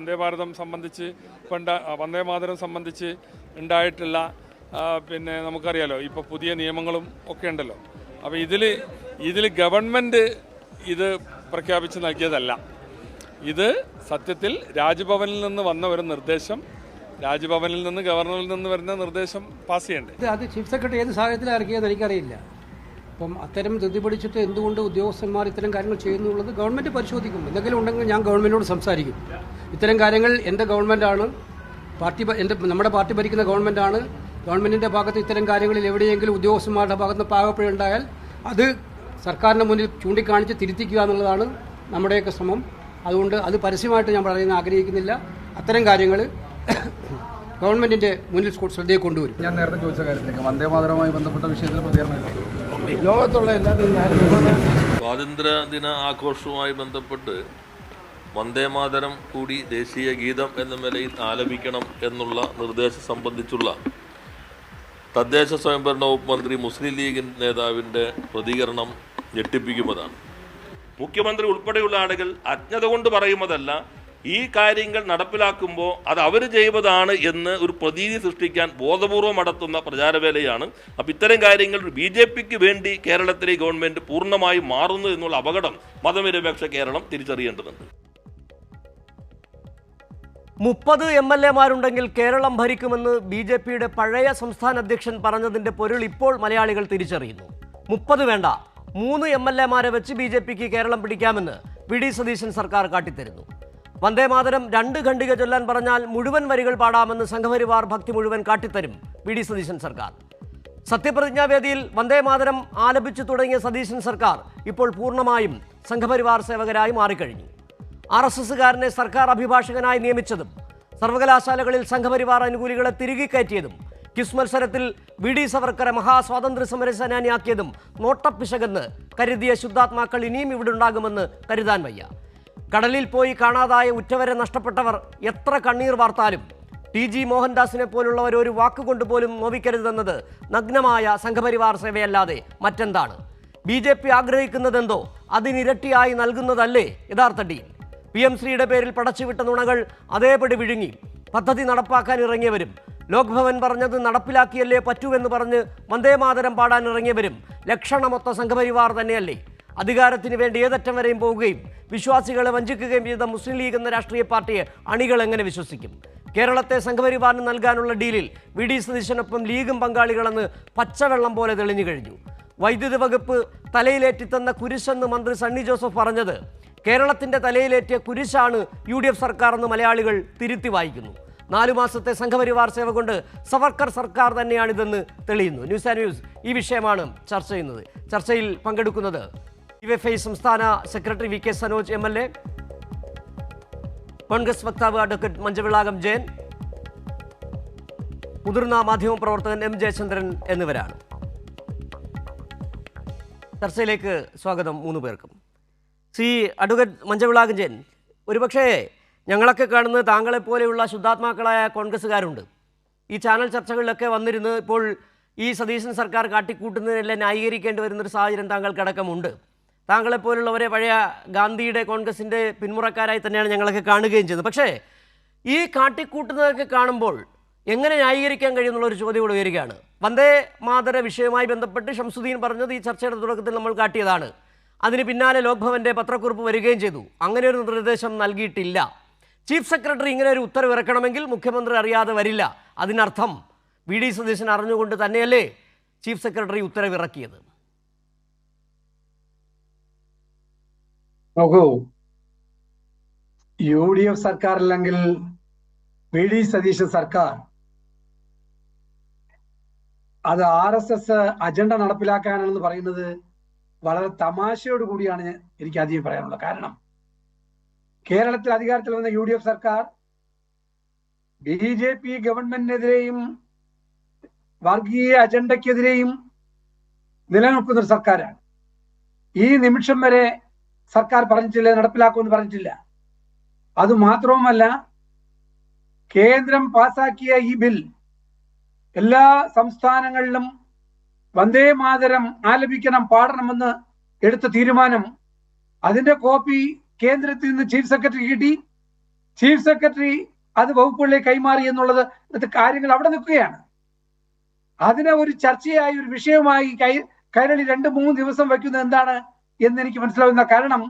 വന്ദേ മാതരം സംബന്ധിച്ച് ഉണ്ടായിട്ടുള്ള പിന്നെ നമുക്കറിയാലോ ഇപ്പോൾ പുതിയ നിയമങ്ങളും ഒക്കെ ഉണ്ടല്ലോ. അപ്പോൾ ഇതിൽ ഗവൺമെൻറ് ഇത് പ്രഖ്യാപിച്ച് നൽകിയതല്ല. ഇത് സത്യത്തിൽ രാജ്ഭവനിൽ നിന്ന് വന്ന ഒരു നിർദ്ദേശം, രാജ്ഭവനിൽ നിന്ന് ഗവർണറിൽ നിന്ന് വരുന്ന നിർദ്ദേശം പാസ് ചെയ്യണ്ടേ? അത് ചീഫ് സെക്രട്ടറി ഏത് സാഹചര്യത്തിലാണ് ഇറക്കിയതെന്ന് എനിക്കറിയില്ല. അപ്പം അത്തരം ധൃതി പിടിച്ചിട്ട് എന്തുകൊണ്ട് ഉദ്യോഗസ്ഥന്മാർ ഇത്തരം കാര്യങ്ങൾ ചെയ്യുന്നുള്ളത് ഗവൺമെൻറ് പരിശോധിക്കും. എന്തെങ്കിലും ഉണ്ടെങ്കിൽ ഞാൻ ഗവൺമെൻറ്റിനോട് സംസാരിക്കും. ഇത്തരം കാര്യങ്ങൾ എൻ്റെ ഗവൺമെൻറ്റാണ്, നമ്മുടെ പാർട്ടി ഭരിക്കുന്ന ഗവൺമെൻറ്റാണ്. ഗവൺമെൻറ്റിൻ്റെ ഭാഗത്ത് ഇത്തരം കാര്യങ്ങളിൽ എവിടെയെങ്കിലും ഉദ്യോഗസ്ഥന്മാരുടെ ഭാഗത്ത് പാകപ്പിഴയുണ്ടായാൽ അത് സർക്കാരിൻ്റെ മുന്നിൽ ചൂണ്ടിക്കാണിച്ച് തിരുത്തിക്കുക എന്നുള്ളതാണ് നമ്മുടെയൊക്കെ ശ്രമം. അതുകൊണ്ട് അത് പരസ്യമായിട്ട് ഞാൻ പറയാൻ ആഗ്രഹിക്കുന്നില്ല. അത്തരം കാര്യങ്ങൾ ഗവൺമെൻറ്റിൻ്റെ മുന്നിൽ ശ്രദ്ധയെ കൊണ്ടുവരും. ഞാൻ നേരത്തെ ചോദിച്ച കാര്യത്തിലേക്ക് വന്ദേ മാതരവുമായി ബന്ധപ്പെട്ട വിഷയത്തിൽ പ്രതികരണം ലോകത്തുള്ള എല്ലാ സ്വാതന്ത്ര്യദിന ആഘോഷവുമായി ബന്ധപ്പെട്ട് വന്ദേമാതരം കൂടി ദേശീയ ഗീതം എന്ന നിലയിൽ ആലപിക്കണം എന്നുള്ള നിർദ്ദേശം സംബന്ധിച്ചുള്ള തദ്ദേശ സ്വയംഭരണ വകുപ്പ് മന്ത്രി മുസ്ലിം ലീഗ് നേതാവിൻ്റെ പ്രതികരണം ഞെട്ടിപ്പിക്കുന്നതാണ്. മുഖ്യമന്ത്രി ഉൾപ്പെടെയുള്ള ആളുകൾ അജ്ഞത കൊണ്ട് പറയുന്നതല്ല, ഈ കാര്യങ്ങൾ നടപ്പിലാക്കുമ്പോൾ അത് അവർ ചെയ്തതാണ് എന്ന് ഒരു പ്രതീതി സൃഷ്ടിക്കാൻ ബോധപൂർവം നടത്തുന്ന പ്രചാരവേലയാണ്. അപ്പോൾ ഇത്തരം കാര്യങ്ങൾ BJPക്ക് വേണ്ടി കേരളത്തിലെ ഗവൺമെൻറ് പൂർണ്ണമായും മാറുന്നു എന്നുള്ള അപകടം മതനിരപേക്ഷ കേരളം തിരിച്ചറിയേണ്ടതുണ്ട്. 30 MLA-മാരുണ്ടെങ്കിൽ കേരളം ഭരിക്കുമെന്ന് BJPയുടെ പഴയ സംസ്ഥാന അധ്യക്ഷൻ പറഞ്ഞതിൻ്റെ പൊരുൾ ഇപ്പോൾ മലയാളികൾ തിരിച്ചറിയുന്നു. 30 വേണ്ട, 3 MLA-മാരെ വെച്ച് BJPക്ക് കേരളം പിടിക്കാമെന്ന് VD സതീശൻ സർക്കാർ കാട്ടിത്തരുന്നു. വന്ദേമാതരം 2 ഖണ്ഡിക ചൊല്ലാൻ പറഞ്ഞാൽ മുഴുവൻ വരികൾ പാടാമെന്ന് സംഘപരിവാർ ഭക്തി മുഴുവൻ കാട്ടിത്തരും VD സതീശൻ സർക്കാർ. സത്യപ്രതിജ്ഞാവേദിയിൽ വന്ദേമാതരം ആലപിച്ചു തുടങ്ങിയ സതീശൻ സർക്കാർ ഇപ്പോൾ പൂർണ്ണമായും സംഘപരിവാർ സേവകരായി മാറിക്കഴിഞ്ഞു. RSSകാരനെ സർക്കാർ അഭിഭാഷകനായി നിയമിച്ചതും സർവകലാശാലകളിൽ സംഘപരിവാർ അനുകൂലികളെ തിരികെ കയറ്റിയതും ക്വിസ് മത്സരത്തിൽ VD സവർക്കറെ മഹാസ്വാതന്ത്ര്യ സമര സേനാനിയാക്കിയതും നോട്ടപ്പിശകെന്ന് കരുതിയ ശുദ്ധാത്മാക്കൾ ഇനിയും ഇവിടെ ഉണ്ടാകുമെന്ന് കരുതാൻ വയ്യ. കടലിൽ പോയി കാണാതായ ഉറ്റവരെ നഷ്ടപ്പെട്ടവർ എത്ര കണ്ണീർ വാർത്താലും TG മോഹൻദാസിനെ പോലുള്ളവർ ഒരു വാക്കുകൊണ്ട് പോലും നോവിക്കരുതെന്നത് നഗ്നമായ സംഘപരിവാർ സേവയല്ലാതെ മറ്റെന്താണ്? BJP ആഗ്രഹിക്കുന്നതെന്തോ അതിനിരട്ടിയായി നൽകുന്നതല്ലേ യഥാർത്ഥ ഡീൽ? PM ശ്രീയുടെ പേരിൽ പടച്ചുവിട്ട നുണകൾ അതേപടി വിഴുങ്ങി പദ്ധതി നടപ്പാക്കാൻ ഇറങ്ങിയവരും ലോക്ഭവൻ പറഞ്ഞത് നടപ്പിലാക്കിയല്ലേ പറ്റൂവെന്ന് പറഞ്ഞ് വന്ദേമാതരം പാടാൻ ഇറങ്ങിയവരും ലക്ഷണമൊത്ത സംഘപരിവാർ തന്നെയല്ലേ? അധികാരത്തിന് വേണ്ടി ഏതറ്റം വരെയും പോവുകയും വിശ്വാസികളെ വഞ്ചിക്കുകയും ചെയ്ത മുസ്ലിം ലീഗ് എന്ന രാഷ്ട്രീയ പാർട്ടിയെ അണികൾ എങ്ങനെ വിശ്വസിക്കും? കേരളത്തെ സംഘപരിവാറിന് നൽകാനുള്ള ഡീലിൽ VD സതീശനൊപ്പം ലീഗും പങ്കാളികളെന്ന് പച്ചവെള്ളം പോലെ തെളിഞ്ഞു കഴിഞ്ഞു. വൈദ്യുതി വകുപ്പ് തലയിലേറ്റിത്തന്ന കുരിശെന്ന് മന്ത്രി സണ്ണി ജോസഫ് പറഞ്ഞത് കേരളത്തിൻ്റെ തലയിലേറ്റിയ കുരിശാണ് UDF സർക്കാർ എന്ന് മലയാളികൾ തിരുത്തി വായിക്കുന്നു. 4 മാസത്തെ സംഘപരിവാർ സേവ കൊണ്ട് സവർക്കർ സർക്കാർ തന്നെയാണിതെന്ന് തെളിയുന്നു. ന്യൂസ് ആൻഡ് ന്യൂസ് ഈ വിഷയമാണ് ചർച്ച ചെയ്യുന്നത്. ചർച്ചയിൽ പങ്കെടുക്കുന്നത് DYFI സംസ്ഥാന secretary VK Sanoj MLA, Congress വക്താവ് അഡ്വക്കേറ്റ് മഞ്ചവിളാകം ജയൻ, മുതിർന്ന മാധ്യമപ്രവർത്തകൻ M ജയചന്ദ്രൻ എന്നിവരാണ്. ചർച്ചയിലേക്ക് സ്വാഗതം 3 പേർക്കും. അഡ്വക്കേറ്റ് മഞ്ചവിളാകം ജയൻ, ഒരുപക്ഷേ ഞങ്ങളൊക്കെ കാണുന്നത് താങ്കളെപ്പോലെയുള്ള ശുദ്ധാത്മാക്കളായ കോൺഗ്രസ്സുകാരുണ്ട്. ഈ ചാനൽ ചർച്ചകളിലൊക്കെ വന്നിരുന്ന് ഇപ്പോൾ ഈ സതീശൻ സർക്കാർ കാട്ടിക്കൂട്ടുന്നതിനെല്ലാം ന്യായീകരിക്കേണ്ടി വരുന്നൊരു സാഹചര്യം താങ്കൾക്കടക്കമുണ്ട്. താങ്കളെപ്പോലുള്ളവരെ പഴയ ഗാന്ധിയുടെ കോൺഗ്രസിൻ്റെ പിന്മുറക്കാരായി തന്നെയാണ് ഞങ്ങളൊക്കെ കാണുകയും ചെയ്തത്. പക്ഷേ ഈ കാട്ടിക്കൂട്ടുന്നതൊക്കെ കാണുമ്പോൾ എങ്ങനെ ന്യായീകരിക്കാൻ കഴിയുമെന്നുള്ളൊരു ചോദ്യം കൂടെ ഉയരുകയാണ്. വന്ദേ മാതര വിഷയവുമായി ബന്ധപ്പെട്ട് ഷംസുദ്ദീൻ പറഞ്ഞത് ഈ ചർച്ചയുടെ തുടക്കത്തിൽ നമ്മൾ കാട്ടിയതാണ്. അതിന് പിന്നാലെ ലോക്ഭവൻ്റെ പത്രക്കുറിപ്പ് വരികയും ചെയ്തു. അങ്ങനെ ഒരു നിർദ്ദേശം നൽകിയിട്ടില്ല. ചീഫ് സെക്രട്ടറി ഇങ്ങനെ ഒരു ഉത്തരവ് ഇറക്കണമെങ്കിൽ മുഖ്യമന്ത്രി അറിയാതെ വരില്ല. അതിനർത്ഥം VD സതീശൻ അറിഞ്ഞുകൊണ്ട് തന്നെയല്ലേ ചീഫ് സെക്രട്ടറി ഉത്തരവ് ഇറക്കിയത്? നോക്കൂ, UDF സർക്കാർ അല്ലെങ്കിൽ VD സതീശൻ സർക്കാർ അത് RSS അജണ്ട നടപ്പിലാക്കാനാണെന്ന് പറയുന്നത് വളരെ തമാശയോട് കൂടിയാണ് എനിക്ക് ആദ്യം പറയാനുള്ളത്. കാരണം കേരളത്തിൽ അധികാരത്തിൽ വന്ന UDF സർക്കാർ BJP ഗവൺമെന്റിനെതിരെയും വർഗീയ അജണ്ടയ്ക്കെതിരെയും നിലനിൽക്കുന്ന ഒരു സർക്കാരാണ്. ഈ നിമിഷം വരെ സർക്കാർ പറഞ്ഞിട്ടില്ല, നടപ്പിലാക്കുമെന്ന് പറഞ്ഞിട്ടില്ല. അതുമാത്രവുമല്ല, കേന്ദ്രം പാസാക്കിയ ഈ ബിൽ എല്ലാ സംസ്ഥാനങ്ങളിലും വന്ദേ മാതരം ആലപിക്കണം, പാടണമെന്ന് എടുത്ത തീരുമാനം, അതിന്റെ കോപ്പി കേന്ദ്രത്തിൽ നിന്ന് ചീഫ് സെക്രട്ടറി കിട്ടി. ചീഫ് സെക്രട്ടറി അത് വകുപ്പുകളിലേക്ക് കൈമാറി എന്നുള്ളത് കാര്യങ്ങൾ അവിടെ നിൽക്കുകയാണ്. അതിനെ ഒരു ചർച്ചയായി ഒരു വിഷയമായി കൈരളി 2-3 ദിവസം വയ്ക്കുന്നത് എന്താണ് എന്ന് എനിക്ക് മനസ്സിലാവുന്ന. കാരണം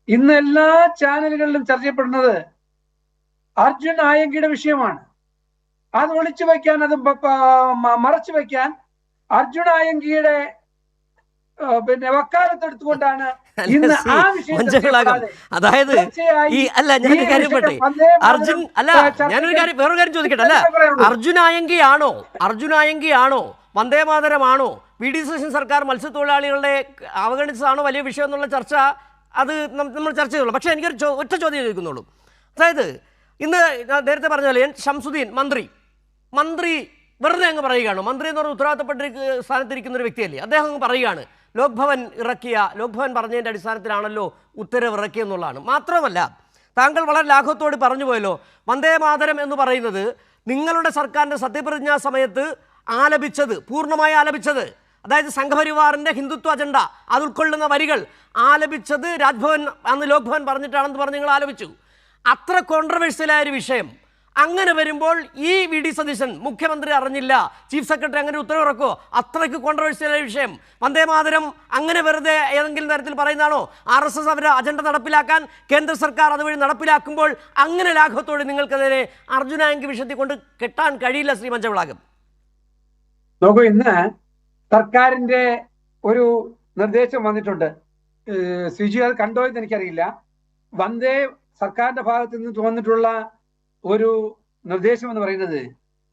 ഇന്ന് എല്ലാ ചാനലുകളിലും ചർച്ച ചെയ്യപ്പെടുന്നത് അർജുൻ ആയങ്കിയുടെ വിഷയമാണ്. അത് ഒളിച്ചു വയ്ക്കാൻ, അത് മറച്ചു വയ്ക്കാൻ അർജുൻ ആയങ്കിയുടെ വക്കാലത്തെടുത്തുകൊണ്ടാണ് ഇന്ന് ആ അതായത് ഈ അല്ല ഞാനൊരു കാര്യം പറയട്ടെ, അർജുൻ അല്ല ഞാനൊരു കാര്യം വേറൊരു കാര്യം ചോദിക്കട്ടെ, അല്ല അർജുനായങ്കിയാണോ വന്ദേമാതരമാണോ വി.ഡി. സതീശൻ സർക്കാർ മത്സ്യത്തൊഴിലാളികളുടെ അവഗണിച്ചതാണോ വലിയ വിഷയം എന്നുള്ള ചർച്ച അത് നമ്മൾ ചർച്ച ചെയ്തോളൂ. പക്ഷേ എനിക്കൊരു ഒറ്റ ചോദ്യം ചോദിക്കുന്നുള്ളൂ. അതായത് ഇന്ന് നേരത്തെ പറഞ്ഞ പോലെ ഷംസുദ്ദീൻ മന്ത്രി വെറുതെ അങ്ങ് പറയുകയാണ്. മന്ത്രി എന്ന് പറഞ്ഞ ഉത്തരവാദിത്തപ്പെട്ട സ്ഥാനത്തിരിക്കുന്ന ഒരു വ്യക്തിയല്ലേ, അദ്ദേഹം അങ്ങ് പറയുകയാണ് ലോക് ഭവൻ പറഞ്ഞതിൻ്റെ അടിസ്ഥാനത്തിലാണല്ലോ ഉത്തരവ് ഇറക്കിയെന്നുള്ളതാണ്. മാത്രമല്ല താങ്കൾ വളരെ ലാഘവത്തോട് പറഞ്ഞു പോയല്ലോ, വന്ദേമാതരം എന്ന് പറയുന്നത് നിങ്ങളുടെ സർക്കാരിൻ്റെ സത്യപ്രതിജ്ഞാ സമയത്ത് പൂർണ്ണമായി ആലപിച്ചത്, അതായത് സംഘപരിവാറിൻ്റെ ഹിന്ദുത്വ അജണ്ട അത് ഉൾക്കൊള്ളുന്ന വരികൾ ആലപിച്ചത് രാജ്ഭവൻ അന്ന് ലോക് ഭവൻ പറഞ്ഞിട്ടാണെന്ന് പറഞ്ഞ് നിങ്ങൾ ആലപിച്ചു. അത്ര കോൺട്രവേഴ്സ്യലായൊരു വിഷയം. അങ്ങനെ വരുമ്പോൾ ഈ വി.ഡി. സതീശൻ മുഖ്യമന്ത്രി അറിഞ്ഞില്ല, ചീഫ് സെക്രട്ടറി അങ്ങനെ ഉത്തരവിറക്കോ? അത്രയ്ക്ക് കോൺട്രവേഴ്സ്യലായ വിഷയം. വന്ദേമാതരം അങ്ങനെ വെറുതെ ഏതെങ്കിലും തരത്തിൽ പറയുന്നതാണോ? RSS അവരുടെ അജണ്ട നടപ്പിലാക്കാൻ കേന്ദ്ര സർക്കാർ അതുവഴി നടപ്പിലാക്കുമ്പോൾ അങ്ങനെ ലാഘവത്തോടെ നിങ്ങൾക്കെതിരെ അർജുനായങ്കി വിഷയത്തിൽ കൊണ്ട് കെട്ടാൻ കഴിയില്ല. ശ്രീ മഞ്ചവിളാകം നോക്കൂ, ഇന്ന് സർക്കാരിന്റെ ഒരു നിർദ്ദേശം വന്നിട്ടുണ്ട്. സിജി അത് കണ്ടോ എന്ന് എനിക്കറിയില്ല. സർക്കാരിന്റെ ഭാഗത്ത് നിന്ന് വന്നിട്ടുള്ള ഒരു നിർദ്ദേശം എന്ന് പറയുന്നത്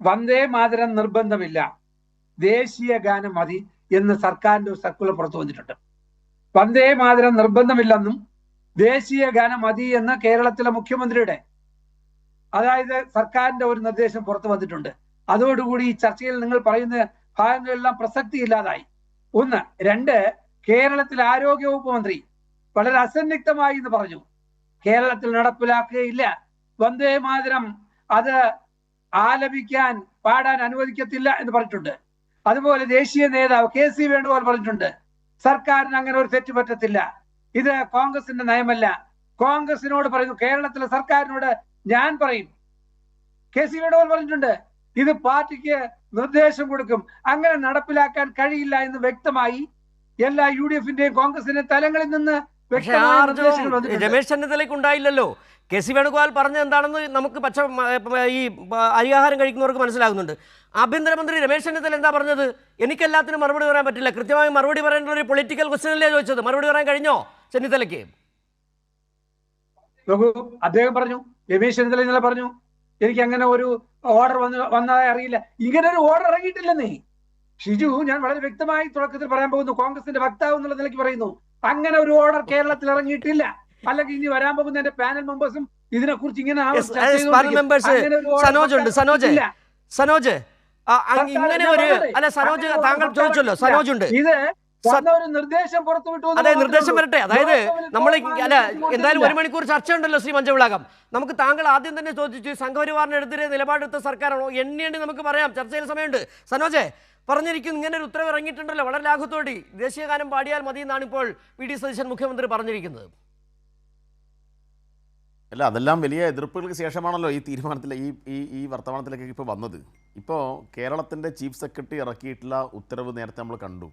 വന്ദേ മാതരം നിർബന്ധമില്ല, ദേശീയ ഗാനം മതി എന്ന് സർക്കാരിന്റെ ഒരു സർക്കുലർ പുറത്തു വന്നിട്ടുണ്ട്. വന്ദേ മാതരം നിർബന്ധമില്ലെന്നും ദേശീയ ഗാനം മതി എന്ന് കേരളത്തിലെ മുഖ്യമന്ത്രിയുടെ, അതായത് സർക്കാരിന്റെ ഒരു നിർദ്ദേശം പുറത്തു വന്നിട്ടുണ്ട്. അതോടുകൂടി ഈ ചർച്ചയിൽ നിങ്ങൾ പറയുന്ന ഭാഗങ്ങളെല്ലാം പ്രസക്തി ഇല്ലാതായി. 1. 2, കേരളത്തിലെ ആരോഗ്യവകുപ്പ് മന്ത്രി വളരെ അസന്നിഗ്ധമായി എന്ന് പറഞ്ഞു, കേരളത്തിൽ നടപ്പിലാക്കുകയില്ല, വന്ദേ മാതരം അത് പാടാൻ അനുവദിക്കത്തില്ല എന്ന് പറഞ്ഞിട്ടുണ്ട്. അതുപോലെ ദേശീയ നേതാവ് KC വേണുഗോപാൽ പറഞ്ഞിട്ടുണ്ട്, സർക്കാരിന് അങ്ങനെ ഒരു തെറ്റ് പറ്റത്തില്ല, ഇത് കോൺഗ്രസിന്റെ നയമല്ല. കോൺഗ്രസിനോട് പറയുന്നു, കേരളത്തിലെ സർക്കാരിനോട് ഞാൻ പറയും. KC വേണുഗോപാൽ പറഞ്ഞിട്ടുണ്ട്, ഇത് പാർട്ടിക്ക് നിർദ്ദേശം കൊടുക്കും, അങ്ങനെ നടപ്പിലാക്കാൻ കഴിയില്ല എന്ന് വ്യക്തമായി എല്ലാ UDFന്റെയും കോൺഗ്രസിന്റെയും തലങ്ങളിൽ നിന്ന് രമേശ് ചെന്നിത്തലയ്ക്ക് ഉണ്ടായില്ലല്ലോ. KC വേണുഗോപാൽ പറഞ്ഞത് എന്താണെന്ന് നമുക്ക് ഈ അരിയാഹാരം കഴിക്കുന്നവർക്ക് മനസ്സിലാകുന്നുണ്ട്. ആഭ്യന്തരമന്ത്രി രമേശ് ചെന്നിത്തല എന്താ പറഞ്ഞത്? എനിക്കെല്ലാത്തിനും മറുപടി പറയാൻ പറ്റില്ല, കൃത്യമായി മറുപടി പറയേണ്ട ഒരു പൊളിറ്റിക്കൽ ക്വസ്റ്റ്യനല്ലേ ചോദിച്ചത്. മറുപടി പറയാൻ കഴിഞ്ഞോ ചെന്നിത്തലയ്ക്ക്? അദ്ദേഹം പറഞ്ഞു, രമേശ് ചെന്നിത്തല ഇന്നലെ പറഞ്ഞു, എനിക്ക് അങ്ങനെ ഒരു ഓർഡർ വന്നതായി അറിയില്ല. ഇങ്ങനെ ഒരു ഓർഡർ ഇറങ്ങിയിട്ടില്ലെന്നേ ഷിജു. ഞാൻ വളരെ വ്യക്തമായി തുടക്കത്തിൽ പറയാൻ പോകുന്നു, കോൺഗ്രസിന്റെ വക്താവ് എന്നുള്ള നിലയ്ക്ക് പറയുന്നു, അങ്ങനെ ഒരു ഓർഡർ കേരളത്തിൽ ഇറങ്ങിയിട്ടില്ല. അല്ലെങ്കിൽ ഇനി വരാൻ പോകുന്ന എന്റെ പാനൽ മെമ്പേഴ്സും ഇതിനെക്കുറിച്ച് ഇങ്ങനെ താങ്കൾ ചോദിച്ചല്ലോ, സനോജ് ഉണ്ട്. നിർദ്ദേശം പുറത്തുവിട്ടു. അതെ, നിർദ്ദേശം വരട്ടെ. അതായത് നമ്മൾ എന്തായാലും 1 മണിക്കൂർ ചർച്ച ഉണ്ടല്ലോ ശ്രീ മഞ്ചവിളാകം. നമുക്ക് താങ്കൾ ആദ്യം തന്നെ ചോദിച്ചു, സംഘപരിവാറിനെതിരെ നിലപാടെടുത്ത സർക്കാരാണോ? എണ്ണി നമുക്ക് പറയാം, ചർച്ചയിൽ സമയമുണ്ട്. സനോജ് പറഞ്ഞിരിക്കും, ഇങ്ങനെ ഒരു ഉത്തരവ് ഇറങ്ങിയിട്ടുണ്ടല്ലോ, വളരെ ലാഘവത്തോടെ ദേശീയഗാനം പാടിയാൽ മതി എന്നാണ് ഇപ്പോൾ വി.ഡി. സതീശൻ മുഖ്യമന്ത്രി പറഞ്ഞിരിക്കുന്നത്. അല്ല, അതെല്ലാം വലിയ എതിർപ്പുകൾക്ക് ശേഷമാണല്ലോ ഈ തീരുമാനത്തിൽ ഈ വർത്തമാനത്തിലേക്ക് ഇപ്പോൾ വന്നത്. ഇപ്പോൾ കേരളത്തിൻ്റെ ചീഫ് സെക്രട്ടറി ഇറക്കിയിട്ടുള്ള ഉത്തരവ് നേരത്തെ നമ്മൾ കണ്ടു.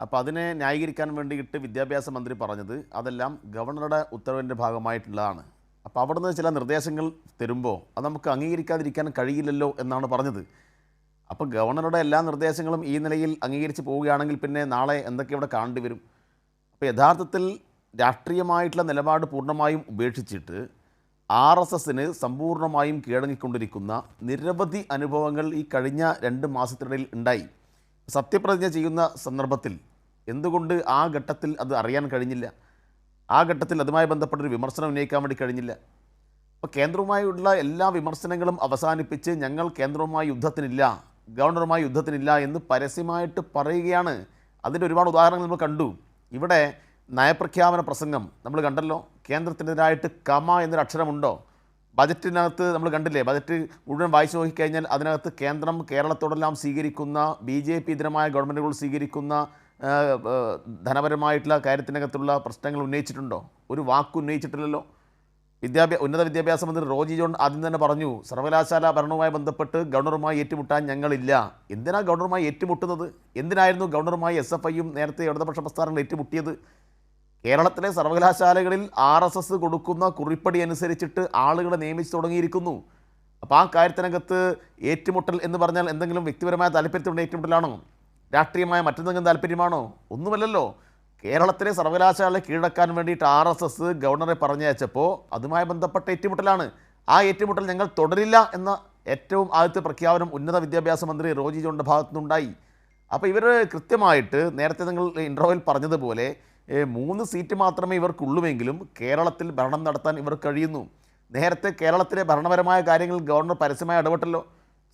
അപ്പോൾ അതിനെ ന്യായീകരിക്കാൻ വേണ്ടിയിട്ട് വിദ്യാഭ്യാസ മന്ത്രി പറഞ്ഞത് അതെല്ലാം ഗവർണറുടെ ഉത്തരവിൻ്റെ ഭാഗമായിട്ടുള്ളതാണ്. അപ്പോൾ അവിടുന്ന് ചില നിർദ്ദേശങ്ങൾ തരുമ്പോൾ അത് നമുക്ക് അംഗീകരിക്കാതിരിക്കാൻ കഴിയില്ലല്ലോ എന്നാണ് പറഞ്ഞത്. അപ്പോൾ ഗവർണറുടെ എല്ലാ നിർദ്ദേശങ്ങളും ഈ നിലയിൽ അംഗീകരിച്ച് പോവുകയാണെങ്കിൽ പിന്നെ നാളെ എന്തൊക്കെ ഇവിടെ കാണേണ്ടി വരും? അപ്പോൾ യഥാർത്ഥത്തിൽ രാഷ്ട്രീയമായിട്ടുള്ള നിലപാട് പൂർണ്ണമായും ഉപേക്ഷിച്ചിട്ട് RSSന് സമ്പൂർണ്ണമായും കീഴടങ്ങിക്കൊണ്ടിരിക്കുന്ന നിരവധി അനുഭവങ്ങൾ ഈ കഴിഞ്ഞ 2 മാസത്തിനിടയിൽ ഉണ്ടായി. സത്യപ്രതിജ്ഞ ചെയ്യുന്ന സന്ദർഭത്തിൽ എന്തുകൊണ്ട് ആ ഘട്ടത്തിൽ അത് അറിയാൻ കഴിഞ്ഞില്ല? ആ ഘട്ടത്തിൽ അതുമായി ബന്ധപ്പെട്ടൊരു വിമർശനം ഉന്നയിക്കാൻ വേണ്ടി കഴിഞ്ഞില്ല? അപ്പോൾ കേന്ദ്രവുമായുള്ള എല്ലാ വിമർശനങ്ങളും അവസാനിപ്പിച്ച് ഞങ്ങൾ കേന്ദ്രവുമായി യുദ്ധത്തിനില്ല, ഗവർണറുമായി യുദ്ധത്തിനില്ല എന്ന് പരസ്യമായിട്ട് പറയുകയാണ്. അതിൻ്റെ ഒരുപാട് ഉദാഹരണങ്ങൾ നമ്മൾ കണ്ടു. ഇവിടെ നയപ്രഖ്യാപന പ്രസംഗം നമ്മൾ കണ്ടല്ലോ. കേന്ദ്രത്തിനെതിരായിട്ട് കമ എന്നൊരു അക്ഷരമുണ്ടോ? ബജറ്റിനകത്ത് നമ്മൾ കണ്ടില്ലേ, ബജറ്റ് മുഴുവൻ വായിച്ചു നോക്കിക്കഴിഞ്ഞാൽ അതിനകത്ത് കേന്ദ്രം കേരളത്തോടെല്ലാം സ്വീകരിക്കുന്ന BJP ഇതരമായ ഗവൺമെൻറ്റുകൾ സ്വീകരിക്കുന്ന ധനപരമായിട്ടുള്ള കാര്യത്തിനകത്തുള്ള പ്രശ്നങ്ങൾ ഉന്നയിച്ചിട്ടുണ്ടോ? ഒരു വാക്ക് ഉന്നയിച്ചിട്ടില്ലല്ലോ. ഉന്നത വിദ്യാഭ്യാസ മന്ത്രി റോജി ജോൺ ആദ്യം തന്നെ പറഞ്ഞു, സർവകലാശാല ഭരണവുമായി ബന്ധപ്പെട്ട് ഗവർണറുമായി ഏറ്റുമുട്ടാൻ ഞങ്ങളില്ല. എന്തിനാ ഗവർണറുമായി ഏറ്റുമുട്ടുന്നത്? എന്തിനായിരുന്നു ഗവർണറുമായി SFIയും നേരത്തെ ഇടതുപക്ഷ പ്രസ്ഥാനങ്ങൾ ഏറ്റുമുട്ടിയത്? കേരളത്തിലെ സർവകലാശാലകളിൽ RSS കൊടുക്കുന്ന കുറിപ്പടി അനുസരിച്ചിട്ട് ആളുകളെ നിയമിച്ചു തുടങ്ങിയിരിക്കുന്നു. അപ്പോൾ ആ കാര്യത്തിനകത്ത് ഏറ്റുമുട്ടൽ എന്ന് പറഞ്ഞാൽ എന്തെങ്കിലും വ്യക്തിപരമായ താല്പര്യത്തിലുള്ള ഏറ്റുമുട്ടലാണോ? രാഷ്ട്രീയമായ മറ്റെന്തെങ്കിലും താല്പര്യമാണോ? ഒന്നുമല്ലല്ലോ. കേരളത്തിലെ സർവകലാശാലയെ കീഴടക്കാൻ വേണ്ടിയിട്ട് RSS ഗവർണറെ പറഞ്ഞയച്ചപ്പോൾ അതുമായി ബന്ധപ്പെട്ട ഏറ്റുമുട്ടലാണ്. ആ ഏറ്റുമുട്ടൽ ഞങ്ങൾ തുടരില്ല എന്ന ഏറ്റവും ആദ്യത്തെ പ്രഖ്യാപനം ഉന്നത വിദ്യാഭ്യാസ മന്ത്രി റോജി ജോണിൻ്റെ ഭാഗത്തുനിന്നുണ്ടായി. അപ്പോൾ ഇവർ കൃത്യമായിട്ട് നേരത്തെ നിങ്ങൾ ഇൻട്രോയിൽ പറഞ്ഞതുപോലെ 3 സീറ്റ് മാത്രമേ ഇവർക്കുള്ളുവെങ്കിലും കേരളത്തിൽ ഭരണം നടത്താൻ ഇവർ കഴിയുന്നു. നേരത്തെ കേരളത്തിലെ ഭരണപരമായ കാര്യങ്ങളിൽ ഗവർണർ പരസ്യമായി ഇടപെട്ടല്ലോ.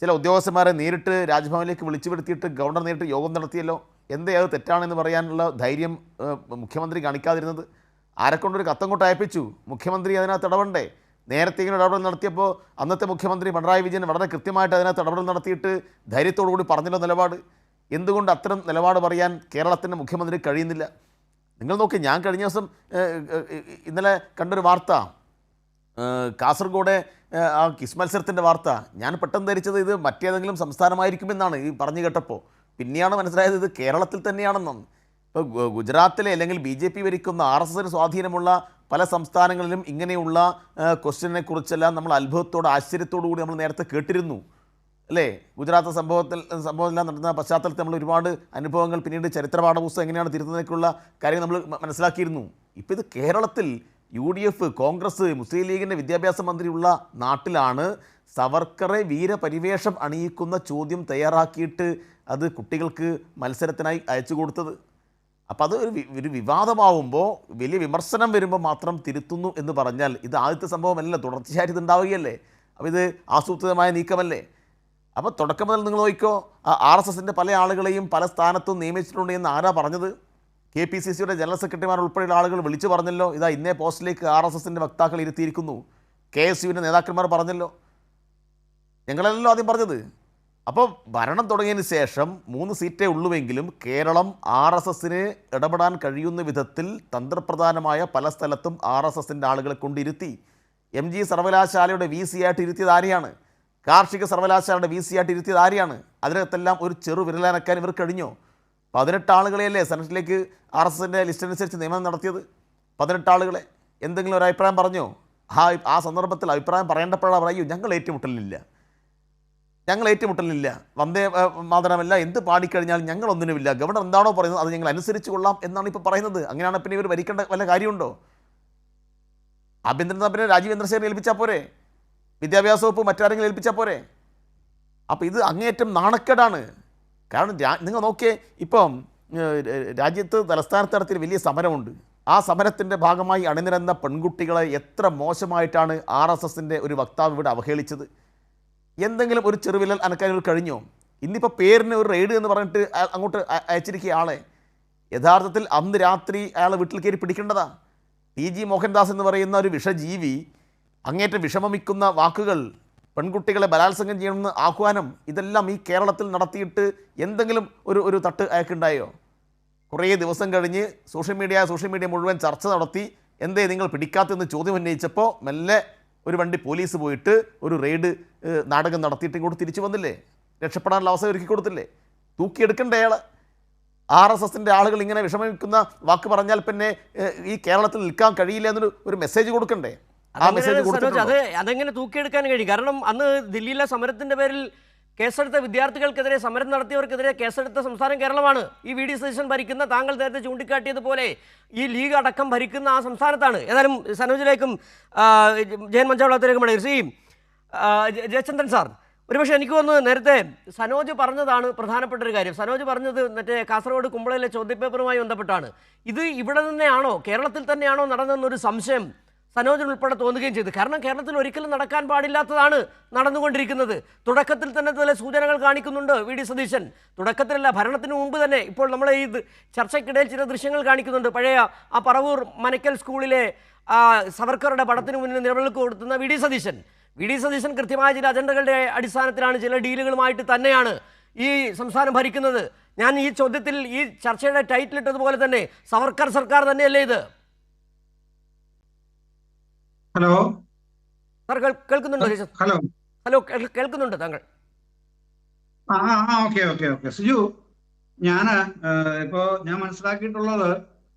ചില ഉദ്യോഗസ്ഥന്മാരെ നേരിട്ട് രാജ്ഭവനിലേക്ക് വിളിച്ചു വരുത്തിയിട്ട് ഗവർണർ നേരിട്ട് യോഗം നടത്തിയല്ലോ. എന്തേ അത് തെറ്റാണെന്ന് പറയാനുള്ള ധൈര്യം മുഖ്യമന്ത്രി കാണിക്കാതിരുന്നത്? ആരെക്കൊണ്ടൊരു കത്തങ്ങോട്ട് അയപ്പിച്ചു, മുഖ്യമന്ത്രി അതിനകത്ത് ഇടപെടണ്ടേ? നേരത്തെ ഇങ്ങനെ ഇടപെടൽ നടത്തിയപ്പോൾ അന്നത്തെ മുഖ്യമന്ത്രി പിണറായി വിജയൻ വളരെ കൃത്യമായിട്ട് അതിനകത്ത് ഇടപെടൽ നടത്തിയിട്ട് ധൈര്യത്തോടു കൂടി പറഞ്ഞല്ലോ നിലപാട്. എന്തുകൊണ്ട് അത്തരം നിലപാട് പറയാൻ കേരളത്തിൻ്റെ മുഖ്യമന്ത്രി കഴിയുന്നില്ല? നിങ്ങൾ നോക്കി, ഞാൻ കഴിഞ്ഞ ദിവസം ഇന്നലെ കണ്ടൊരു വാർത്ത, കാസർഗോഡ് ആ കിസ് മത്സരത്തിൻ്റെ വാർത്ത. ഞാൻ പെട്ടെന്ന് ധരിച്ചത് ഇത് മറ്റേതെങ്കിലും സംസ്ഥാനമായിരിക്കുമെന്നാണ് ഈ പറഞ്ഞു കേട്ടപ്പോൾ. പിന്നെയാണ് മനസ്സിലായത് ഇത് കേരളത്തിൽ തന്നെയാണെന്നാണ്. ഇപ്പോൾ ഗുജറാത്തിലെ അല്ലെങ്കിൽ BJP ഭരിക്കുന്ന RSSന് സ്വാധീനമുള്ള പല സംസ്ഥാനങ്ങളിലും ഇങ്ങനെയുള്ള ക്വസ്റ്റ്യനെ കുറിച്ചെല്ലാം നമ്മൾ അത്ഭുതത്തോട് ആശ്ചര്യത്തോടു കൂടി നമ്മൾ നേരത്തെ കേട്ടിരുന്നു, അല്ലേ? ഗുജറാത്ത് സംഭവമെല്ലാം നടന്ന പശ്ചാത്തലത്തിൽ നമ്മൾ ഒരുപാട് അനുഭവങ്ങൾ, പിന്നീട് ചരിത്ര പാഠപുസ്തകം എങ്ങനെയാണ് തിരുത്തുന്നതിനൊക്കെയുള്ള കാര്യങ്ങൾ നമ്മൾ മനസ്സിലാക്കിയിരുന്നു. ഇപ്പോൾ ഇത് കേരളത്തിൽ UDF, കോൺഗ്രസ്, മുസ്ലിം ലീഗിൻ്റെ വിദ്യാഭ്യാസ മന്ത്രിയുള്ള നാട്ടിലാണ് സവർക്കറെ വീരപരിവേഷം അണിയിക്കുന്ന ചോദ്യം തയ്യാറാക്കിയിട്ട് അത് കുട്ടികൾക്ക് മത്സരത്തിനായി അയച്ചു കൊടുത്തത്. അപ്പോൾ അത് ഒരു വിവാദമാവുമ്പോൾ, വലിയ വിമർശനം വരുമ്പോൾ മാത്രം തിരുത്തുന്നു എന്ന് പറഞ്ഞാൽ ഇത് ആദ്യത്തെ സംഭവമല്ല, തുടർച്ചയായിട്ട് ഇതുണ്ടാവുകയല്ലേ. അപ്പോൾ ഇത് ആസൂത്രിതമായ നീക്കമല്ലേ? അപ്പോൾ തുടക്കം മുതൽ നിങ്ങൾ നോക്കിക്കോ, RSSൻ്റെ പല ആളുകളെയും പല സ്ഥാനത്തും നിയമിച്ചിട്ടുണ്ട് എന്ന് ആരാ പറഞ്ഞത്? KPCCയുടെ ജനറൽ സെക്രട്ടറിമാർ ഉൾപ്പെടെയുള്ള ആളുകൾ വിളിച്ചു പറഞ്ഞല്ലോ, ഇതാ ഇന്നേ പോസ്റ്റിലേക്ക് RSSൻ്റെ വക്താക്കൾ ഇരുത്തിയിരിക്കുന്നു. KSUവിൻ്റെ നേതാക്കന്മാർ പറഞ്ഞല്ലോ, ഞങ്ങളല്ലല്ലോ ആദ്യം പറഞ്ഞത്. അപ്പോൾ ഭരണം തുടങ്ങിയതിന് ശേഷം 3 സീറ്റേ ഉള്ളുവെങ്കിലും കേരളം RSSന് ഇടപെടാൻ കഴിയുന്ന വിധത്തിൽ തന്ത്രപ്രധാനമായ പല സ്ഥലത്തും RSSൻ്റെ ആളുകളെ കൊണ്ടിരുത്തി. MG സർവകലാശാലയുടെ VC ആയിട്ട് ഇരുത്തിയത് ആരെയാണ്? കാർഷിക സർവകലാശാലയുടെ VC ആയിട്ട് ഇരുത്തിയത് ആരെയാണ്? അതിനകത്തെല്ലാം ഒരു ചെറു വിരലനക്കാൻ ഇവർ കഴിഞ്ഞോ? 18 ആളുകളെയല്ലേ സെനറ്റിലേക്ക് RSSൻ്റെ ലിസ്റ്റ് അനുസരിച്ച് നിയമനം നടത്തിയത്? 18 ആളുകളെ. എന്തെങ്കിലും ഒരു അഭിപ്രായം പറഞ്ഞോ? ആ സന്ദർഭത്തിൽ അഭിപ്രായം പറയേണ്ടപ്പോഴാണ് പറയൂ ഞങ്ങൾ ഏറ്റുമുട്ടലില്ല, വന്ദേ മാതരമല്ല, എന്ത് പാടിക്കഴിഞ്ഞാൽ ഞങ്ങളൊന്നിനുമില്ല, ഗവർണർ എന്താണോ പറയുന്നത് അത് ഞങ്ങൾ അനുസരിച്ച് കൊള്ളാം എന്നാണ് ഇപ്പോൾ പറയുന്നത്. അങ്ങനെയാണ് പിന്നെ ഇവർ ഭരിക്കേണ്ട വല്ല കാര്യമുണ്ടോ? ആഭ്യന്തര പിന്നെ രാജീവ് ചന്ദ്രശേഖരനെ ഏൽപ്പിച്ചാൽ പോരെ? വിദ്യാഭ്യാസ വകുപ്പ് മറ്റാരെങ്കിലും ഏൽപ്പിച്ചാൽ പോരെ? അപ്പോൾ ഇത് അങ്ങേയറ്റം നാണക്കേടാണ്. കാരണം നിങ്ങൾ നോക്കിയേ, ഇപ്പം രാജ്യത്ത് തലസ്ഥാനത്ത് നടത്തിയ വലിയ സമരമുണ്ട്. ആ സമരത്തിൻ്റെ ഭാഗമായി അണിനിരന്ന പെൺകുട്ടികളെ എത്ര മോശമായിട്ടാണ് RSSൻ്റെ ഒരു വക്താവ് ഇവിടെ അവഹേളിച്ചത്. എന്തെങ്കിലും ഒരു ചെറുവിരൽ അനക്കാൻ കഴിഞ്ഞോ? ഇന്നിപ്പോൾ പേരിന് ഒരു റെയ്ഡ് എന്ന് പറഞ്ഞിട്ട് അങ്ങോട്ട് അയച്ചിരിക്കുക ആളെ. യഥാർത്ഥത്തിൽ അന്ന് രാത്രി അയാളെ വീട്ടിൽ കയറി പിടിക്കേണ്ടതാ. TG മോഹൻദാസ് എന്ന് പറയുന്ന ഒരു വിഷജീവി അങ്ങേറ്റം വിഷമമിക്കുന്ന വാക്കുകൾ, പെൺകുട്ടികളെ ബലാത്സംഗം ചെയ്യണമെന്ന് ആഹ്വാനം, ഇതെല്ലാം ഈ കേരളത്തിൽ നടത്തിയിട്ട് എന്തെങ്കിലും ഒരു തട്ട് അയക്കുണ്ടായോ? കുറേ ദിവസം കഴിഞ്ഞ് സോഷ്യൽ മീഡിയ മുഴുവൻ ചർച്ച നടത്തി, എന്തേ നിങ്ങൾ പിടിക്കാത്തെന്ന് ചോദ്യം ഉന്നയിച്ചപ്പോൾ മെല്ലെ ഒരു വണ്ടി പോലീസ് പോയിട്ട് ഒരു റെയ്ഡ് നാടകം നടത്തിയിട്ട് ഇങ്ങോട്ട് തിരിച്ചു വന്നില്ലേ? രക്ഷപ്പെടാനുള്ള അവസരം ഒരുക്കി കൊടുത്തില്ലേ? തൂക്കിയെടുക്കണ്ടേ അയാൾ? RSSൻ്റെ ആളുകൾ ഇങ്ങനെ വിഷമിക്കുന്ന വാക്ക് പറഞ്ഞാൽ പിന്നെ ഈ കേരളത്തിൽ നിൽക്കാൻ കഴിയില്ല എന്നൊരു മെസ്സേജ് കൊടുക്കണ്ടേ? ആ മെസ്സേജ് കൊടുത്തിട്ടുണ്ടോ? അതെങ്ങനെ തൂക്കിയെടുക്കാൻ കഴിയും? കാരണം അന്ന് ദില്ലിയിലെ സമരത്തിന്റെ പേരിൽ കേസെടുത്ത വിദ്യാർത്ഥികൾക്കെതിരെ, സമരം നടത്തിയവർക്കെതിരെ കേസെടുത്ത സംസ്ഥാനം കേരളമാണ്. ഈ VD സതീശൻ ഭരിക്കുന്ന, താങ്കൾ നേരത്തെ ചൂണ്ടിക്കാട്ടിയതുപോലെ ഈ ലീഗ് അടക്കം ഭരിക്കുന്ന ആ സംസ്ഥാനത്താണ്. ഏതായാലും സനോജിലേക്കും ജയൻ മഞ്ചാവളത്തിലേക്കും ജയചന്ദ്രൻ സാർ, ഒരുപക്ഷെ എനിക്ക് തോന്നുന്നു നേരത്തെ സനോജ് പറഞ്ഞതാണ് പ്രധാനപ്പെട്ട ഒരു കാര്യം. സനോജ് പറഞ്ഞത് മറ്റേ കാസർഗോഡ് കുമ്പളയിലെ ചോദ്യപേപ്പറുമായി ബന്ധപ്പെട്ടാണ്. ഇത് ഇവിടെ തന്നെയാണോ, കേരളത്തിൽ തന്നെയാണോ നടന്നെന്നൊരു സംശയം സനോജിന് ഉൾപ്പെടെ തോന്നുകയും ചെയ്തു. കാരണം കേരളത്തിൽ ഒരിക്കലും നടക്കാൻ പാടില്ലാത്തതാണ് നടന്നുകൊണ്ടിരിക്കുന്നത്. തുടക്കത്തിൽ തന്നെ ചില സൂചനകൾ കാണിക്കുന്നുണ്ട് VD സതീശൻ. തുടക്കത്തിലല്ല, ഭരണത്തിന് മുമ്പ് തന്നെ. ഇപ്പോൾ നമ്മളെ ഈ ചർച്ചയ്ക്കിടയിൽ ചില ദൃശ്യങ്ങൾ കാണിക്കുന്നുണ്ട്. പഴയ ആ പറവൂർ മനക്കൽ സ്കൂളിലെ സവർക്കറുടെ പടത്തിന് മുന്നിൽ നിലവിളക്ക് കൊടുത്തുന്ന VD സതീശൻ കൃത്യമായ ചില അജണ്ടകളുടെ അടിസ്ഥാനത്തിലാണ്, ചില ഡീലുകളുമായിട്ട് തന്നെയാണ് ഈ സംസ്ഥാനം ഭരിക്കുന്നത്. ഞാൻ ഈ ചോദ്യത്തിൽ, ഈ ചർച്ചയുടെ ടൈറ്റിൽ ഇട്ടതുപോലെ തന്നെ സവർക്കർ സർക്കാർ തന്നെയല്ലേ ഇത്? ഹലോ സാർ കേൾക്കുന്നുണ്ടോ ജയചന്ദ്രൻ? ഹലോ ഹലോ കേൾക്കുന്നുണ്ട് താങ്കൾ? ഓക്കെ സിജു, ഞാൻ മനസ്സിലാക്കിയിട്ടുള്ളത്